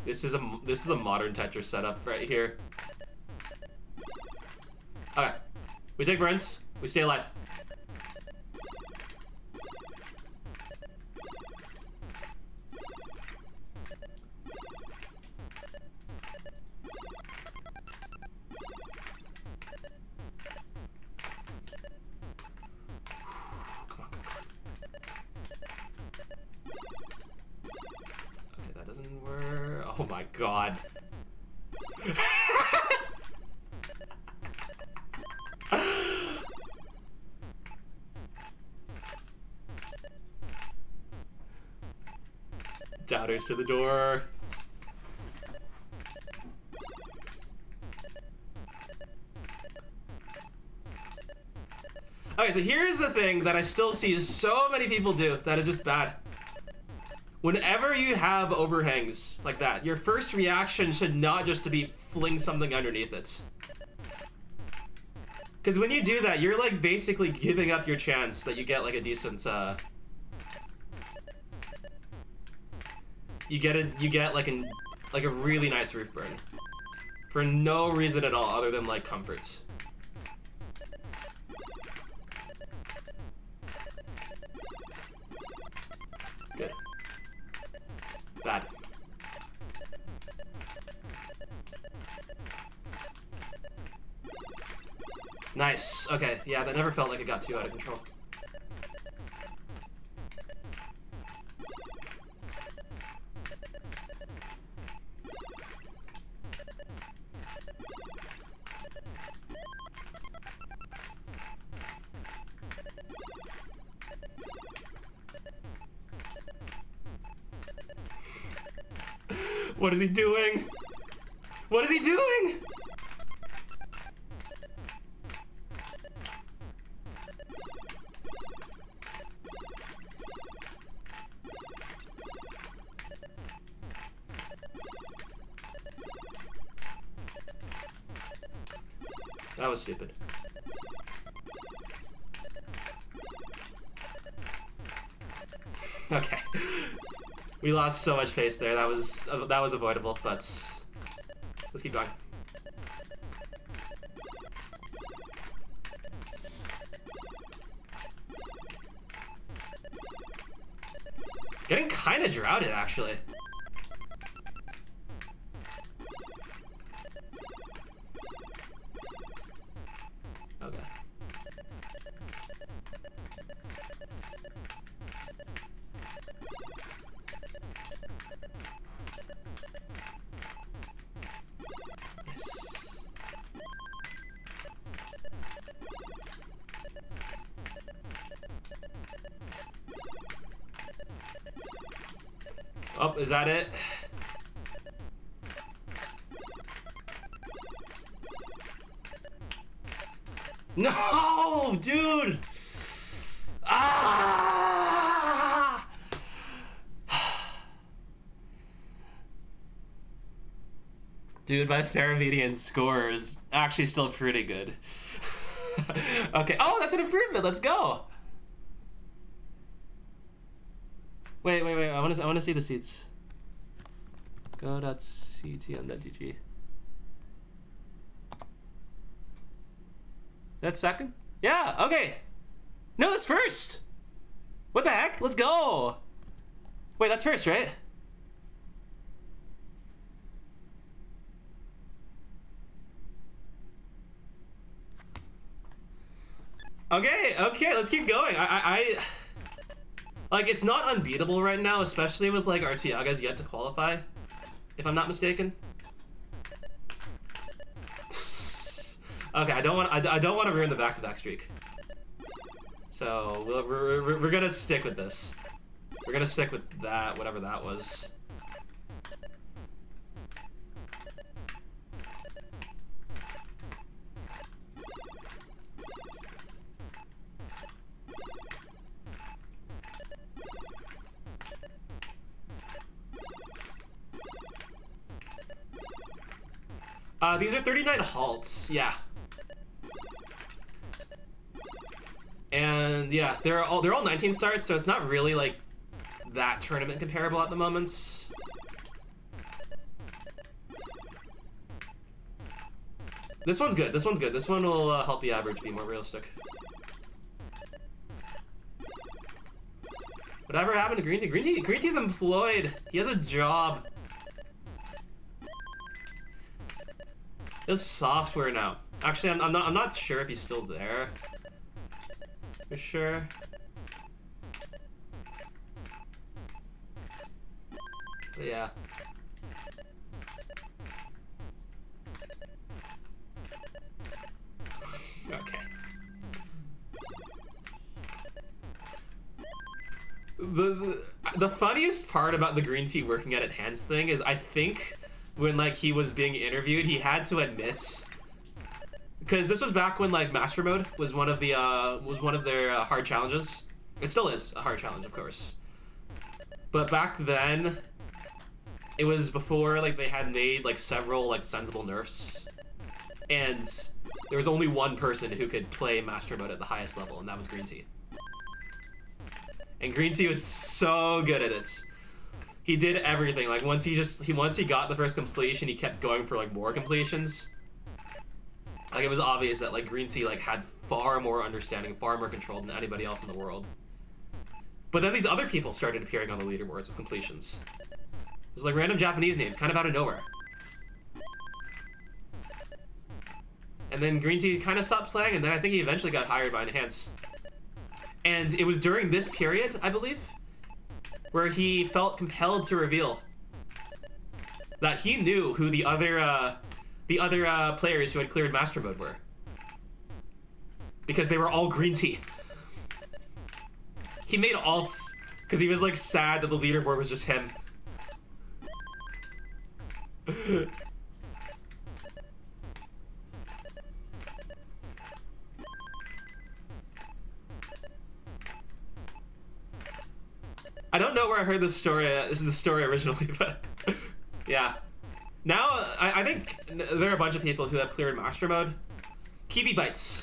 This is a modern Tetris setup right here. Okay. We take burns, we stay alive. Oh my god. Doubters to the door. Okay, so here's the thing that I still see so many people do that is just bad. Whenever you have overhangs like that, your first reaction should not just to be fling something underneath it. Because when you do that, you're like basically giving up your chance that you get like a decent, you get like a really nice roof burn. For no reason at all other than like comfort. Good. Bad. Nice. Okay, yeah, that never felt like it got too out of control. What is he doing? What is he doing? That was stupid. Okay. We lost so much pace there. That was avoidable, but let's keep going. Getting kind of droughted, actually. Okay. Oh, is that it? No, dude! Ah! Dude, my fair median score is actually still pretty good. Okay. Oh, that's an improvement. Let's go. Wait. I want to see the seats. Go.ctm.gg. That's second? Yeah, okay. No, that's first. What the heck? Let's go. Wait, that's first, right? Okay, let's keep going. I like, it's not unbeatable right now, especially with like Artiaga's yet to qualify, if I'm not mistaken. Okay, I don't want to ruin the back-to-back streak. So we're gonna stick with this. We're gonna stick with that, whatever that was. These are 39 halts, yeah. And yeah, they're all 19 starts, so it's not really like that tournament comparable at the moment. This one's good. This one will help the average be more realistic. Whatever happened to Green Tea? Green Tea's employed. He has a job. There's software now. Actually, I'm not sure if he's still there. For sure. But yeah. Okay. The funniest part about the Green Tea working at Enhanced thing is, I think when like he was being interviewed, he had to admit, because this was back when like Master Mode was one of their hard challenges. It still is a hard challenge, of course. But back then, it was before like they had made like several like sensible nerfs, and there was only one person who could play Master Mode at the highest level, and that was Green Tea. And Green Tea was so good at it. He did everything. Like once he got the first completion, he kept going for like more completions. Like it was obvious that like Green Tea like had far more understanding, far more control than anybody else in the world. But then these other people started appearing on the leaderboards with completions. It was like random Japanese names, kind of out of nowhere. And then Green Tea kind of stopped playing, and then I think he eventually got hired by Enhance. And it was during this period, I believe, where he felt compelled to reveal that he knew who the other players who had cleared Master Mode were, because they were all Green Tea. He made alts because he was like sad that the leaderboard was just him. I don't know where I heard this story. This is the story originally, but yeah. Now, I think there are a bunch of people who have cleared Master Mode. Kiwi Bites,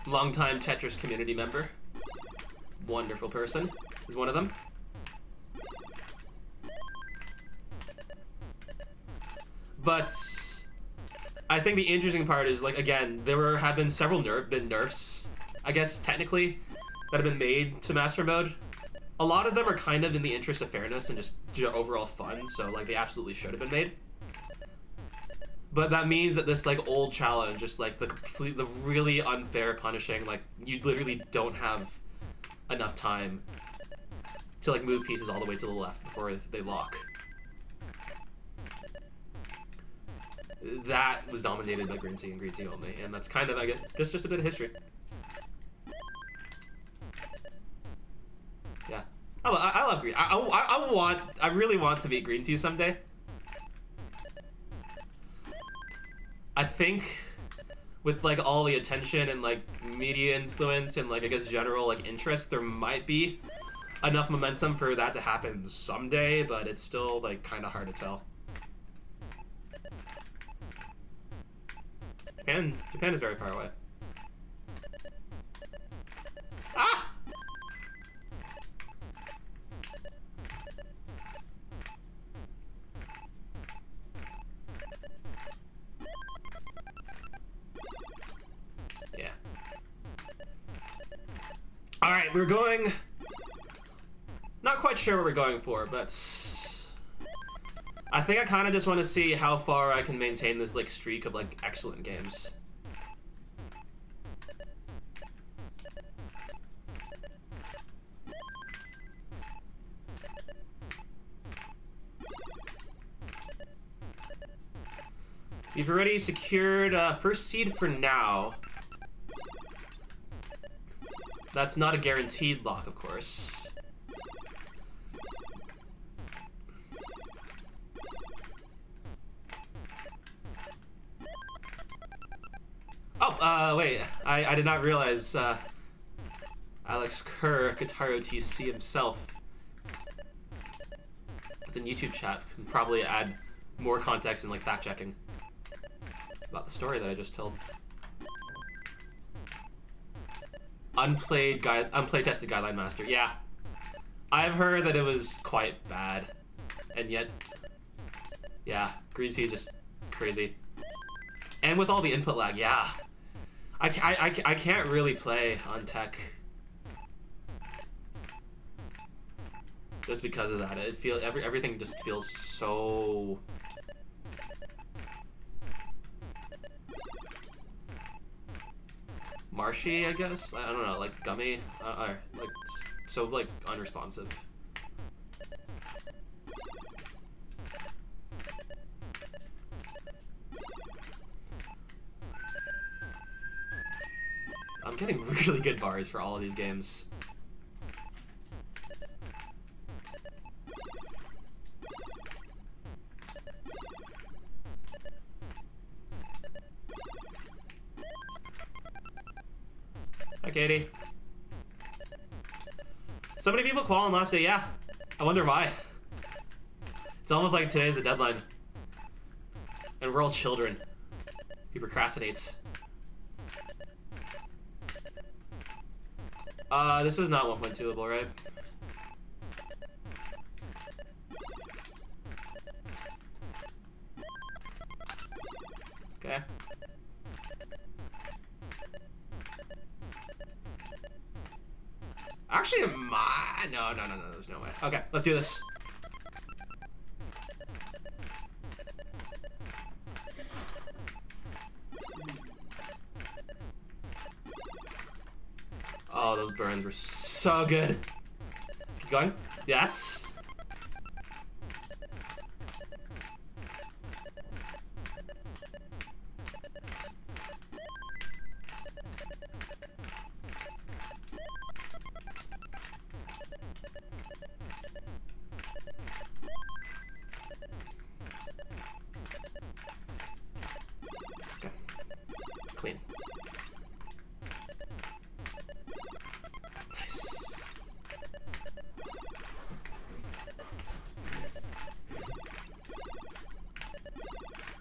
longtime Tetris community member, wonderful person, is one of them. But I think the interesting part is, like, again, have been several nerfs, I guess, technically, that have been made to Master Mode. A lot of them are kind of in the interest of fairness and just overall fun, so like they absolutely should have been made. But that means that this like old challenge, just like the really unfair punishing, like you literally don't have enough time to like move pieces all the way to the left before they lock. That was dominated by Green Tea and Green Tea only, and that's kind of, I guess, just a bit of history. Yeah. I love Green. I really want to meet Green Tea someday. I think with like all the attention and like media influence and like I guess general like interest, there might be enough momentum for that to happen someday, but it's still like kind of hard to tell. Japan is very far away. Ah! Yeah. Alright, we're going... Not quite sure what we're going for, but... I think I kind of just want to see how far I can maintain this, like, streak of, like, excellent games. We've already secured first seed for now. That's not a guaranteed lock, of course. Oh, wait. I did not realize Alex Kerr, Guitar OTC himself. It's in YouTube chat. Can probably add more context and, like, fact-checking about the story that I just told. Unplayed tested Guideline Master. Yeah. I've heard that it was quite bad. And yet, yeah, Green Sea is just crazy. And with all the input lag, yeah. I can't really play on tech. Just because of that. Everything just feels so... marshy, I guess? I don't know, like gummy? Like, so, like, unresponsive. I'm getting really good bars for all of these games. Hi, Katie. So many people qual on last day, yeah. I wonder why. It's almost like today's the deadline. And we're all children. He procrastinates. This is not 1.2able, right? Okay. Actually, no, there's no way. Okay, let's do this. Oh, those burns were so good. Let's keep going. Yes. Okay. Clean.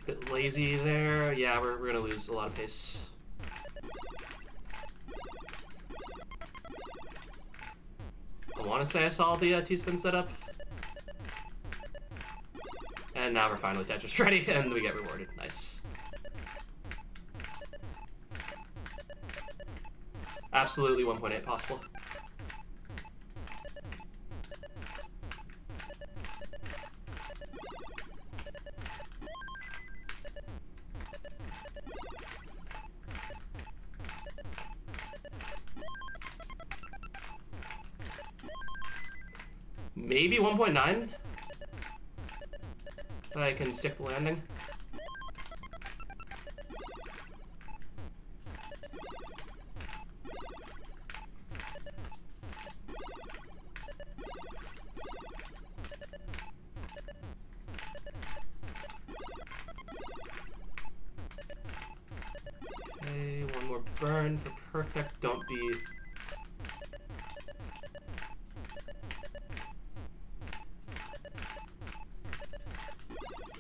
Bit lazy there. Yeah, we're gonna lose a lot of pace. I want to say I saw the T-spin setup. And now we're finally Tetris ready, and we get rewarded. Nice. Absolutely 1.8 possible. Maybe 1.9? That I can stick the landing. Okay, one more burn for perfect. Don't be...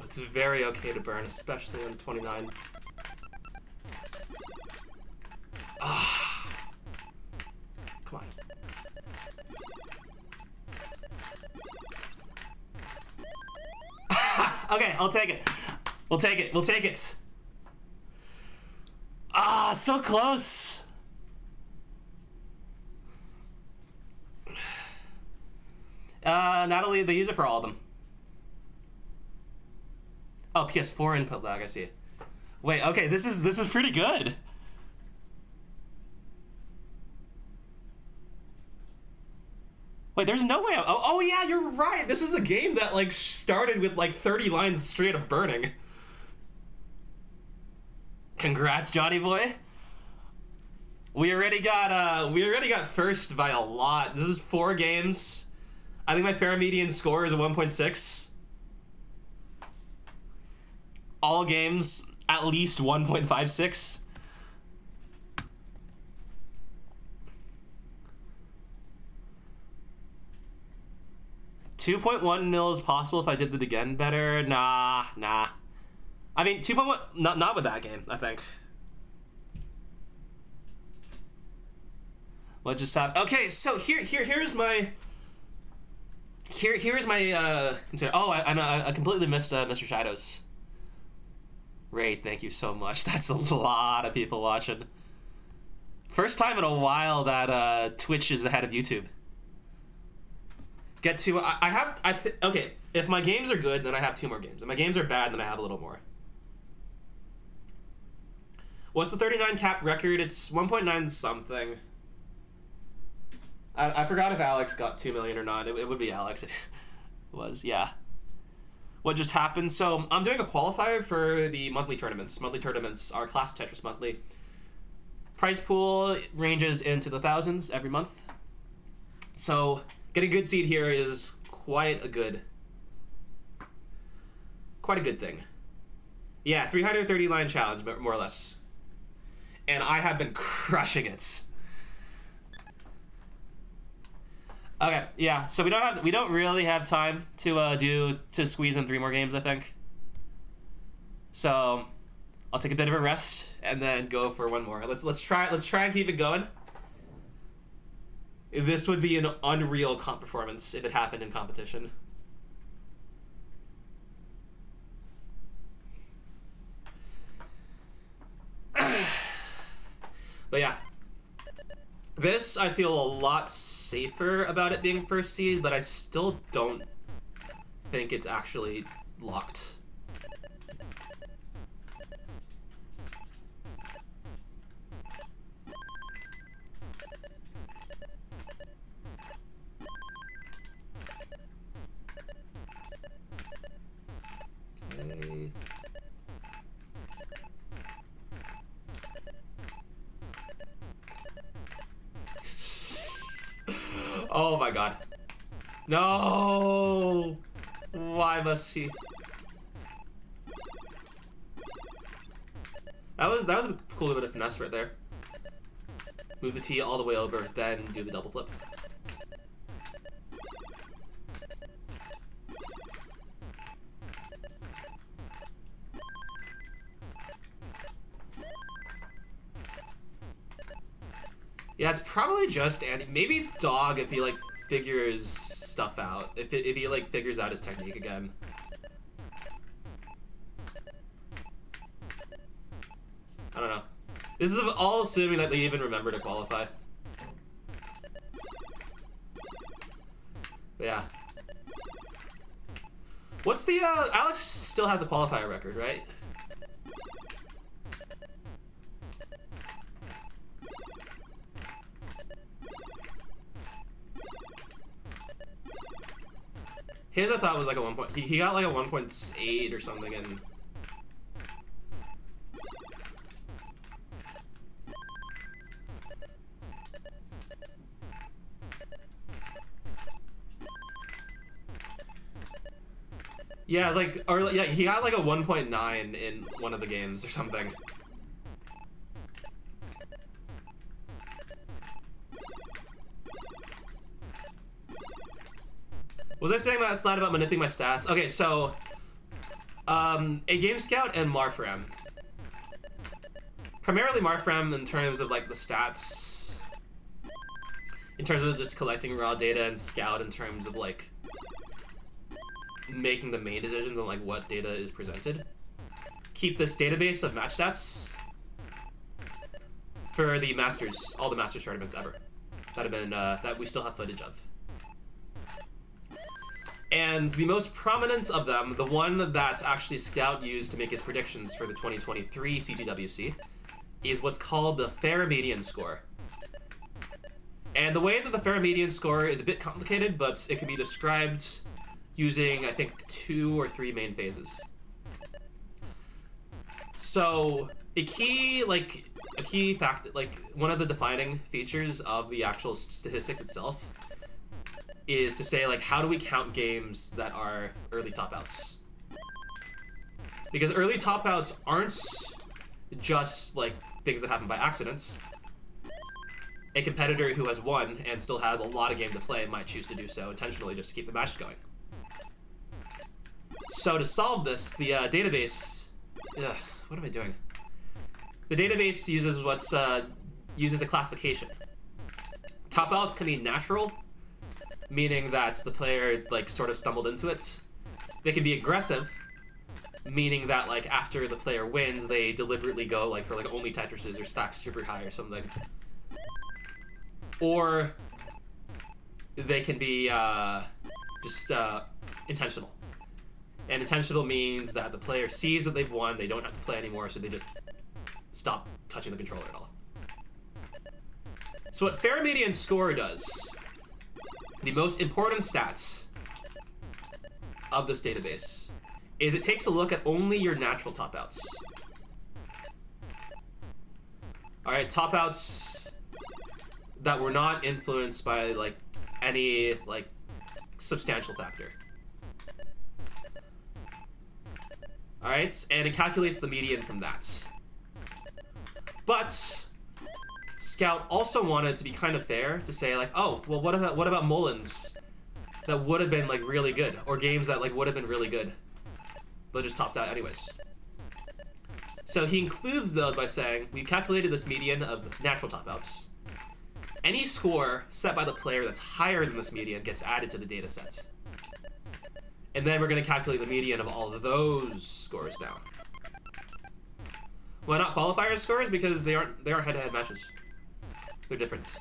It's very okay to burn, especially on 29. Okay, I'll take it. We'll take it. We'll take it. Ah, so close. Natalie, they use it for all of them. Oh, PS4 input lag, I see. Wait, okay, this is pretty good. Wait, there's no way. Oh yeah, you're right. This is the game that like started with like 30 lines straight of burning. Congrats, Johnny boy. We already got first by a lot. This is 4 games. I think my paramedian score is a 1.6. All games at least 1.56. $2.1 mil is possible if I did it again better. Nah. I mean, 2.1, not with that game, I think. What just happened? Okay, so here's my oh, I completely missed Mr. Shadows. Raid, thank you so much. That's a lot of people watching. First time in a while that Twitch is ahead of YouTube. Get to okay. If my games are good, then I have 2 more games. If my games are bad, then I have a little more. What's the 39 cap record? It's 1.9 something. I forgot if Alex got 2 million or not. It would be Alex if it was, yeah. What just happened? So I'm doing a qualifier for the monthly tournaments. Monthly tournaments are Classic Tetris monthly. Prize pool ranges into the thousands every month. So getting a good seed here is quite a good thing. Yeah, 330 line challenge, but more or less. And I have been crushing it. Okay, yeah. So we don't really have time to squeeze in 3 more games, I think. So I'll take a bit of a rest and then go for 1 more. Let's try and keep it going. This would be an unreal comp performance if it happened in competition. But yeah, this I feel a lot safer about it being first seed, but I still don't think it's actually locked. Okay. Oh my god. No! Why must he? That was a cool bit of finesse right there. Move the T all the way over, then do the double flip. Yeah, it's probably just Andy. Maybe Dog if he like figures stuff out. If he like figures out his technique again. I don't know. This is all assuming that they even remember to qualify. But yeah. What's the Alex still has a qualifier record, right? His I thought was like a 1 point. He got like a 1.8 or something, and yeah, it's like, or yeah, he got like a 1.9 in one of the games or something. Was I saying that slide about manipulating my stats? Okay, so a Game Scout and Marfram. Primarily Marfram in terms of like the stats, in terms of just collecting raw data, and Scout in terms of like making the main decisions on like what data is presented, keep this database of match stats for the Masters, all the Masters tournaments ever that have been that we still have footage of. And the most prominent of them, the one that actually Scout used to make his predictions for the 2023 CTWC, is what's called the fair median score. And the way that the fair median score is a bit complicated, but it can be described using, I think, 2 or 3 main phases. So a key fact, like one of the defining features of the actual statistic itself is to say, like, how do we count games that are early top outs? Because early top outs aren't just like things that happen by accident. A competitor who has won and still has a lot of game to play might choose to do so intentionally just to keep the match going. So to solve this, the database... what am I doing? The database uses uses a classification. Top outs can be natural, meaning that the player like sort of stumbled into it. They can be aggressive, meaning that like after the player wins, they deliberately go like for like only Tetrises or stacks super high or something. Or they can be just intentional. And intentional means that the player sees that they've won, they don't have to play anymore, so they just stop touching the controller at all. So what fair median score does, the most important stats of this database, is it takes a look at only your natural top outs. Alright, top outs that were not influenced by like any like substantial factor. Alright, and it calculates the median from that. But Scout also wanted to be kind of fair to say like, oh, well what about Mullins that would have been like really good, or games that like would have been really good but just topped out anyways. So he includes those by saying, we calculated this median of natural top outs. Any score set by the player that's higher than this median gets added to the data set. And then we're going to calculate the median of all of those scores now. Why not qualifier scores? Because they aren't head-to-head matches. They're different.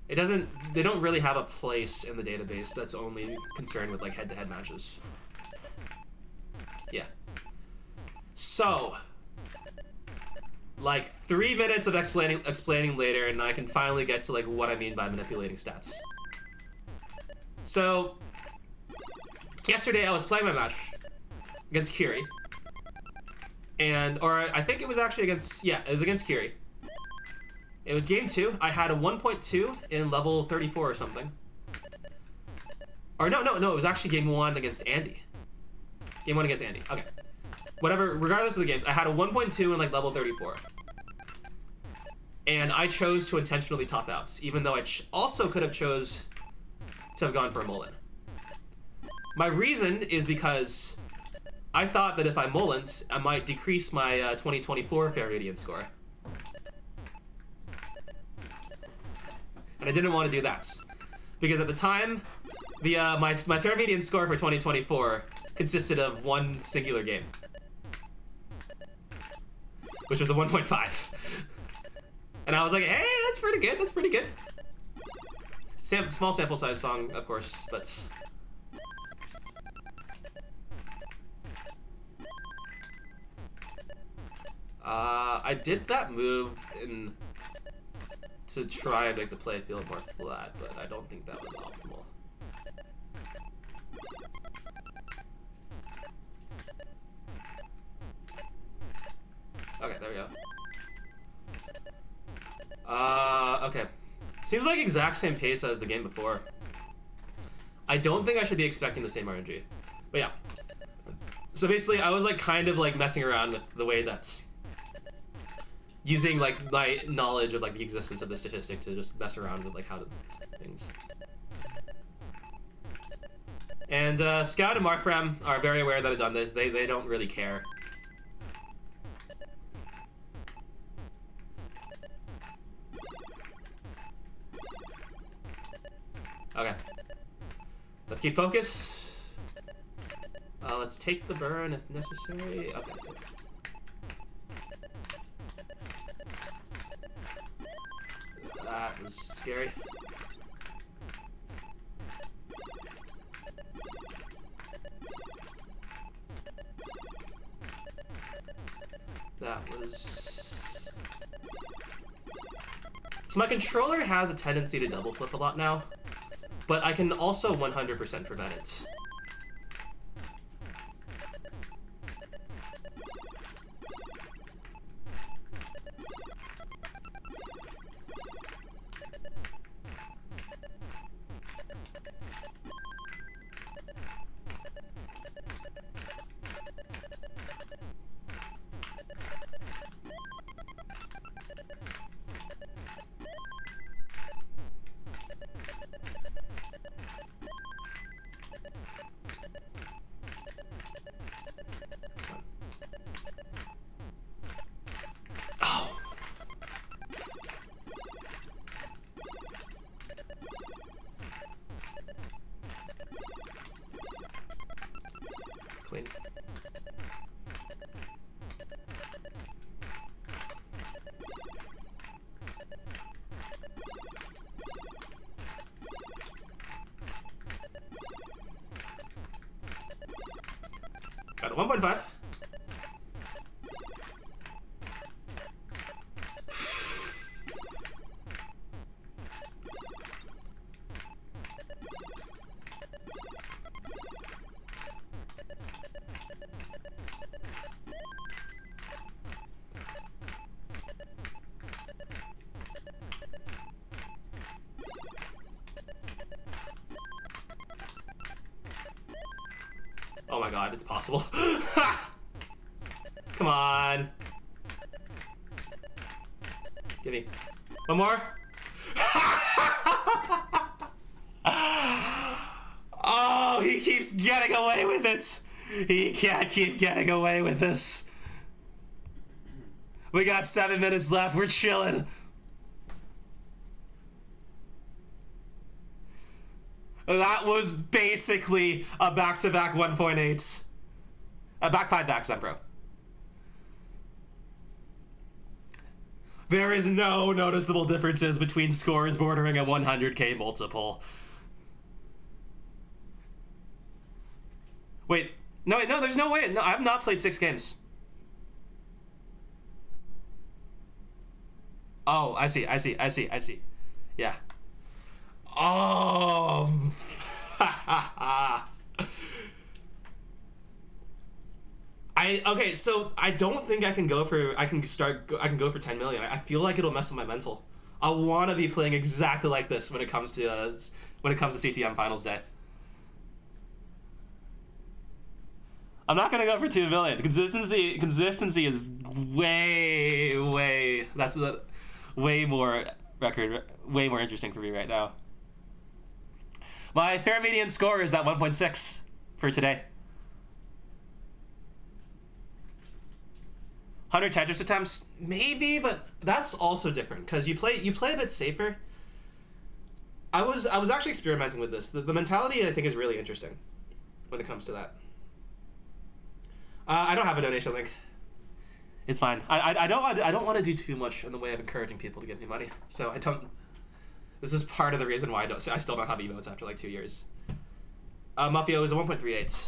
They don't really have a place in the database that's only concerned with like head-to-head matches. Yeah. So, like 3 minutes of explaining later, and I can finally get to like what I mean by manipulating stats. So, yesterday I was playing my match against Kiri, or I think it was actually against, yeah, it was against Kiri. It was game 2. I had a 1.2 in level 34 or something. Or no, it was actually game 1 against Andy. Game 1 against Andy. Okay. Whatever, regardless of the games, I had a 1.2 in like level 34. And I chose to intentionally top outs, even though I also could have chose to have gone for a Mullen. My reason is because I thought that if I Mullened, I might decrease my 2024 fair median score. And I didn't want to do that. Because at the time, the my fair median score for 2024 consisted of one singular game, which was a 1.5. And I was like, hey, that's pretty good, that's pretty good. Small sample size song, of course, but... I did that move to try and make the play feel more flat, but I don't think that was optimal. Okay, there we go. Okay. Seems like exact same pace as the game before. I don't think I should be expecting the same RNG. But yeah. So basically, I was like kind of like messing around with the way that's using like my knowledge of like the existence of the statistic to just mess around with like how to things. And Scout and Marfram are very aware that I've done this. They don't really care. Okay. Let's keep focused. Let's take the burn if necessary. Okay, good. That was scary. That was... So my controller has a tendency to double flip a lot now, but I can also 100% prevent it. Clean. Got a 1.5. Oh my god, it's possible. Come on. Give me. One more. Oh, he keeps getting away with it. He can't keep getting away with this. We got 7 minutes left. We're chilling. That was basically a back-to-back 1.8. Back 5 backs, then, bro. There is no noticeable differences between scores bordering a 100k multiple. Wait, no, there's no way. No, I've not played 6 games. Oh, I see. Yeah. Oh. Okay, so I don't think I can go for 10 million. I feel like it'll mess with my mental. I want to be playing exactly like this when it comes to CTM Finals Day. I'm not gonna go for 2 million. Consistency is way that's way more interesting for me right now. My fair median score is that 1.6 for today. 100 Tetris attempts, maybe, but that's also different because you play a bit safer. I was actually experimenting with this. The mentality I think is really interesting when it comes to that. I don't have a donation link. It's fine. I don't want to do too much in the way of encouraging people to give me money. So I don't. This is part of the reason why I still don't have emotes after like 2 years. Mafia is a 1.38.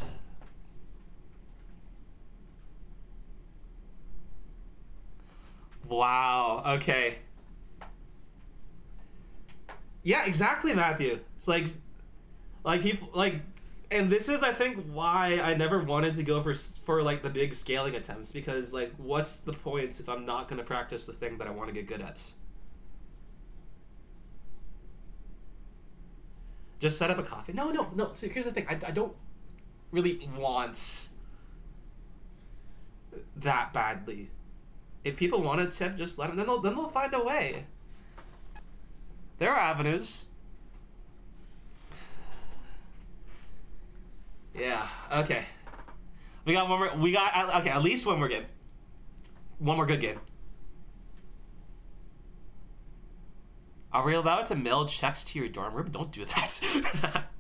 Wow. Okay. Yeah, exactly, Matthew. It's like people like, and this is I think why I never wanted to go for like the big scaling attempts, because like what's the point if I'm not going to practice the thing that I want to get good at? Just set up a coffee. No. So here's the thing. I don't really want that badly. If people want a tip, just let them. Then they'll find a way. There are avenues. Yeah. Okay. We got one more. Okay. At least one more game. One more good game. Are we allowed to mail checks to your dorm room? Don't do that.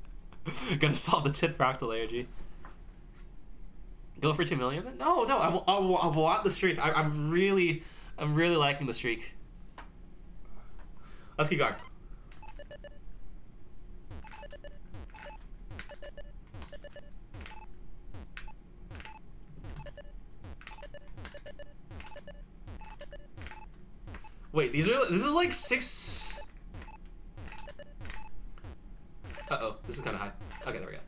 Gonna solve the tit fractal allergy. Go for 2 million? No, no. I want the streak. I'm really liking the streak. Let's keep going. Wait, this is like 6. Uh-oh, this is kind of high. Okay, there we go.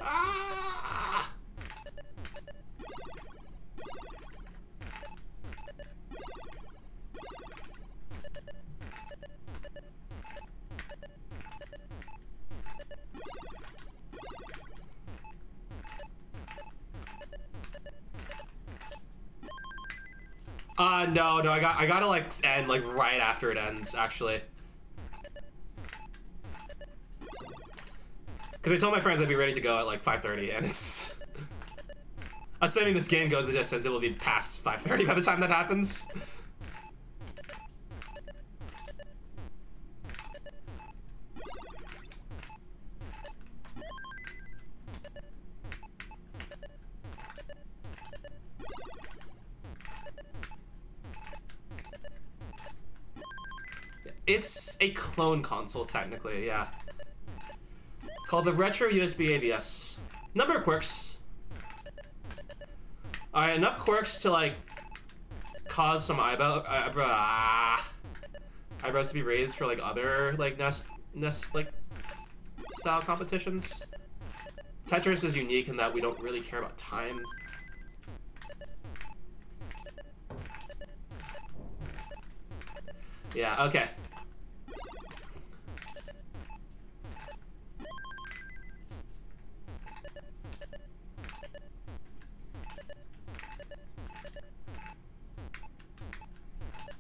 Ah! No, I gotta like end like right after it ends, actually. Because I told my friends I'd be ready to go at like 5:30, and it's... Assuming this game goes the distance, it will be past 5:30 by the time that happens. It's a clone console, technically, yeah. Called the Retro USB ABS. Number of quirks. Alright, enough quirks to, like, cause some eyebrows to be raised for, like, other, like, NES like, style competitions. Tetris is unique in that we don't really care about time. Yeah, okay.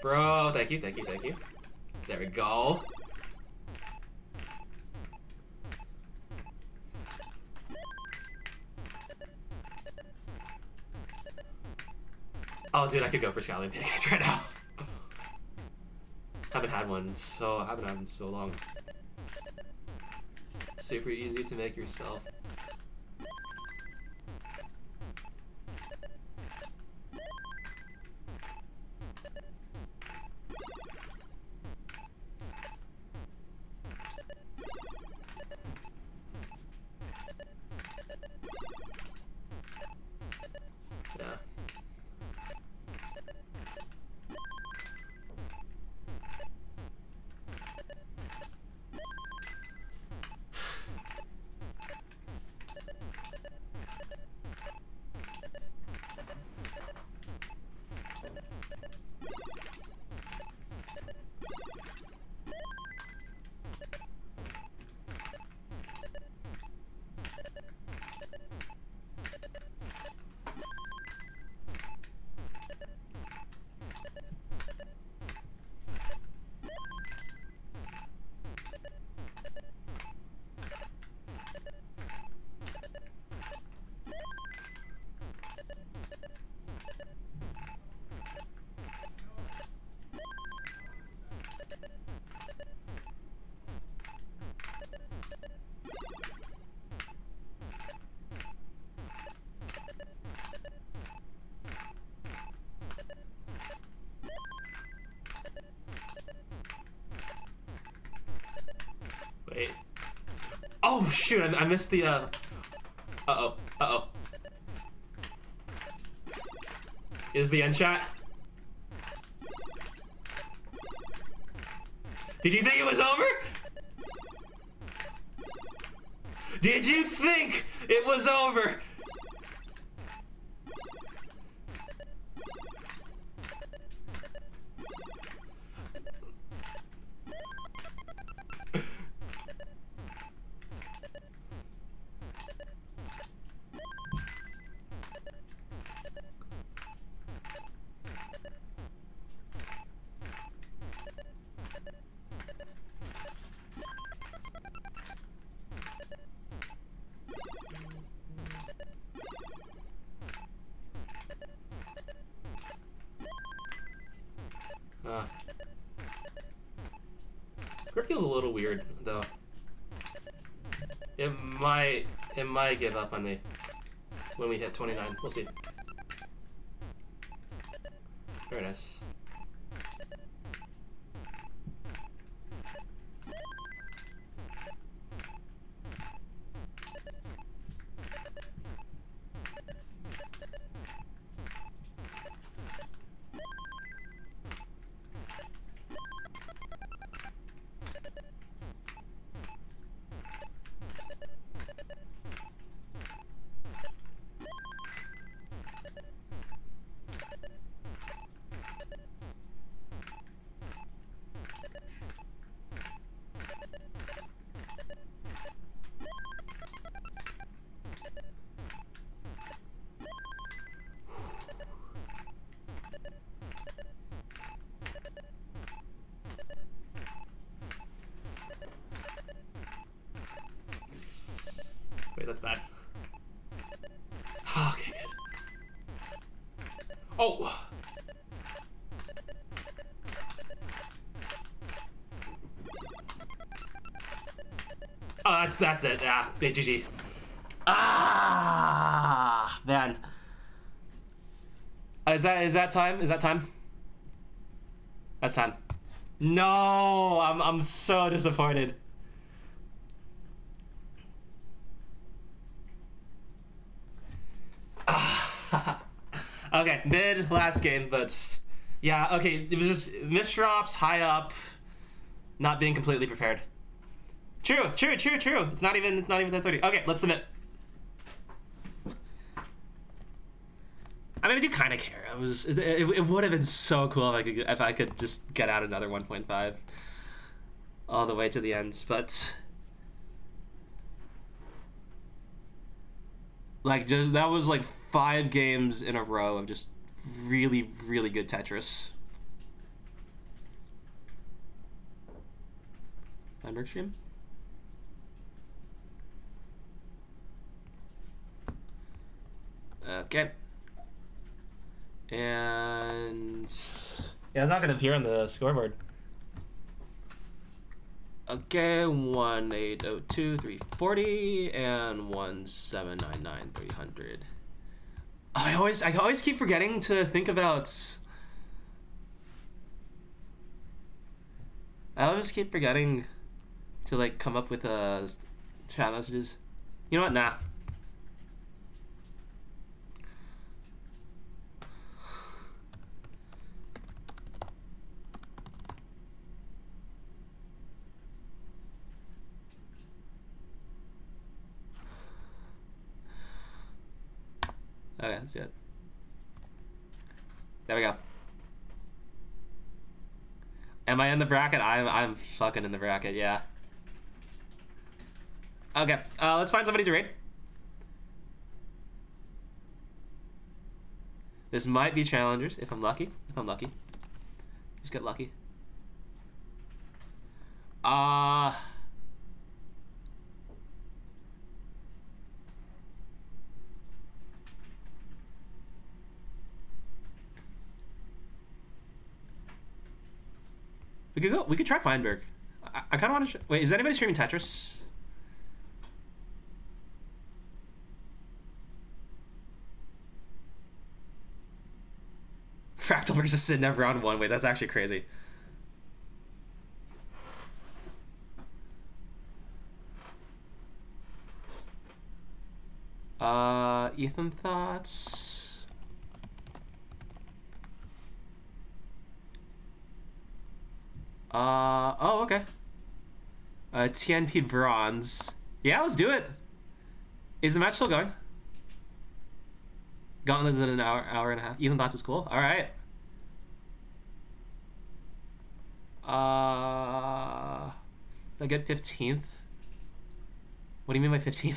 Bro, thank you. There we go. Oh, dude, I could go for scallion pancakes right now. Haven't had one so long. Super easy to make yourself. Yeah. Wait. Oh shoot! I missed the. Uh oh. Is the end chat? Did you think it was over? Did you think it was over? Third feels a little weird though. It might give up on me when we hit 29. We'll see. Very nice. Wait, that's bad. Okay, good. Oh! Oh, that's it. Ah, big GG. Ah, man. Is that time? Is that time? That's time. No, I'm so disappointed. Okay, mid last game, but yeah, okay, it was just misdrops, high up, not being completely prepared. True. It's not even 10:30. Okay, let's submit. I mean, I do kind of care. It would have been so cool if I could just get out another 1.5 all the way to the ends, but like just that was like 5 games in a row of just really good Tetris. Feinberg stream. Okay. And yeah, it's not gonna appear on the scoreboard. Okay, 1802 and 1799 300. I always keep forgetting to think about. I always keep forgetting to like come up with chat messages. You know what? Nah. Okay, that's it. There we go. Am I in the bracket? I'm fucking in the bracket, yeah. Okay, let's find somebody to raid. This might be challengers if I'm lucky. Just get lucky. We could try Feinberg. I kind of want to. Wait, is anybody streaming Tetris? Fractal versus Sidnev round 1. Wait, that's actually crazy. Ethan thoughts. Oh, okay. TNP bronze. Yeah, let's do it. Is the match still going? Gauntlet's in an hour and a half. Ethan thoughts is cool. All right. I get 15th. What do you mean by 15th?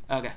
Okay.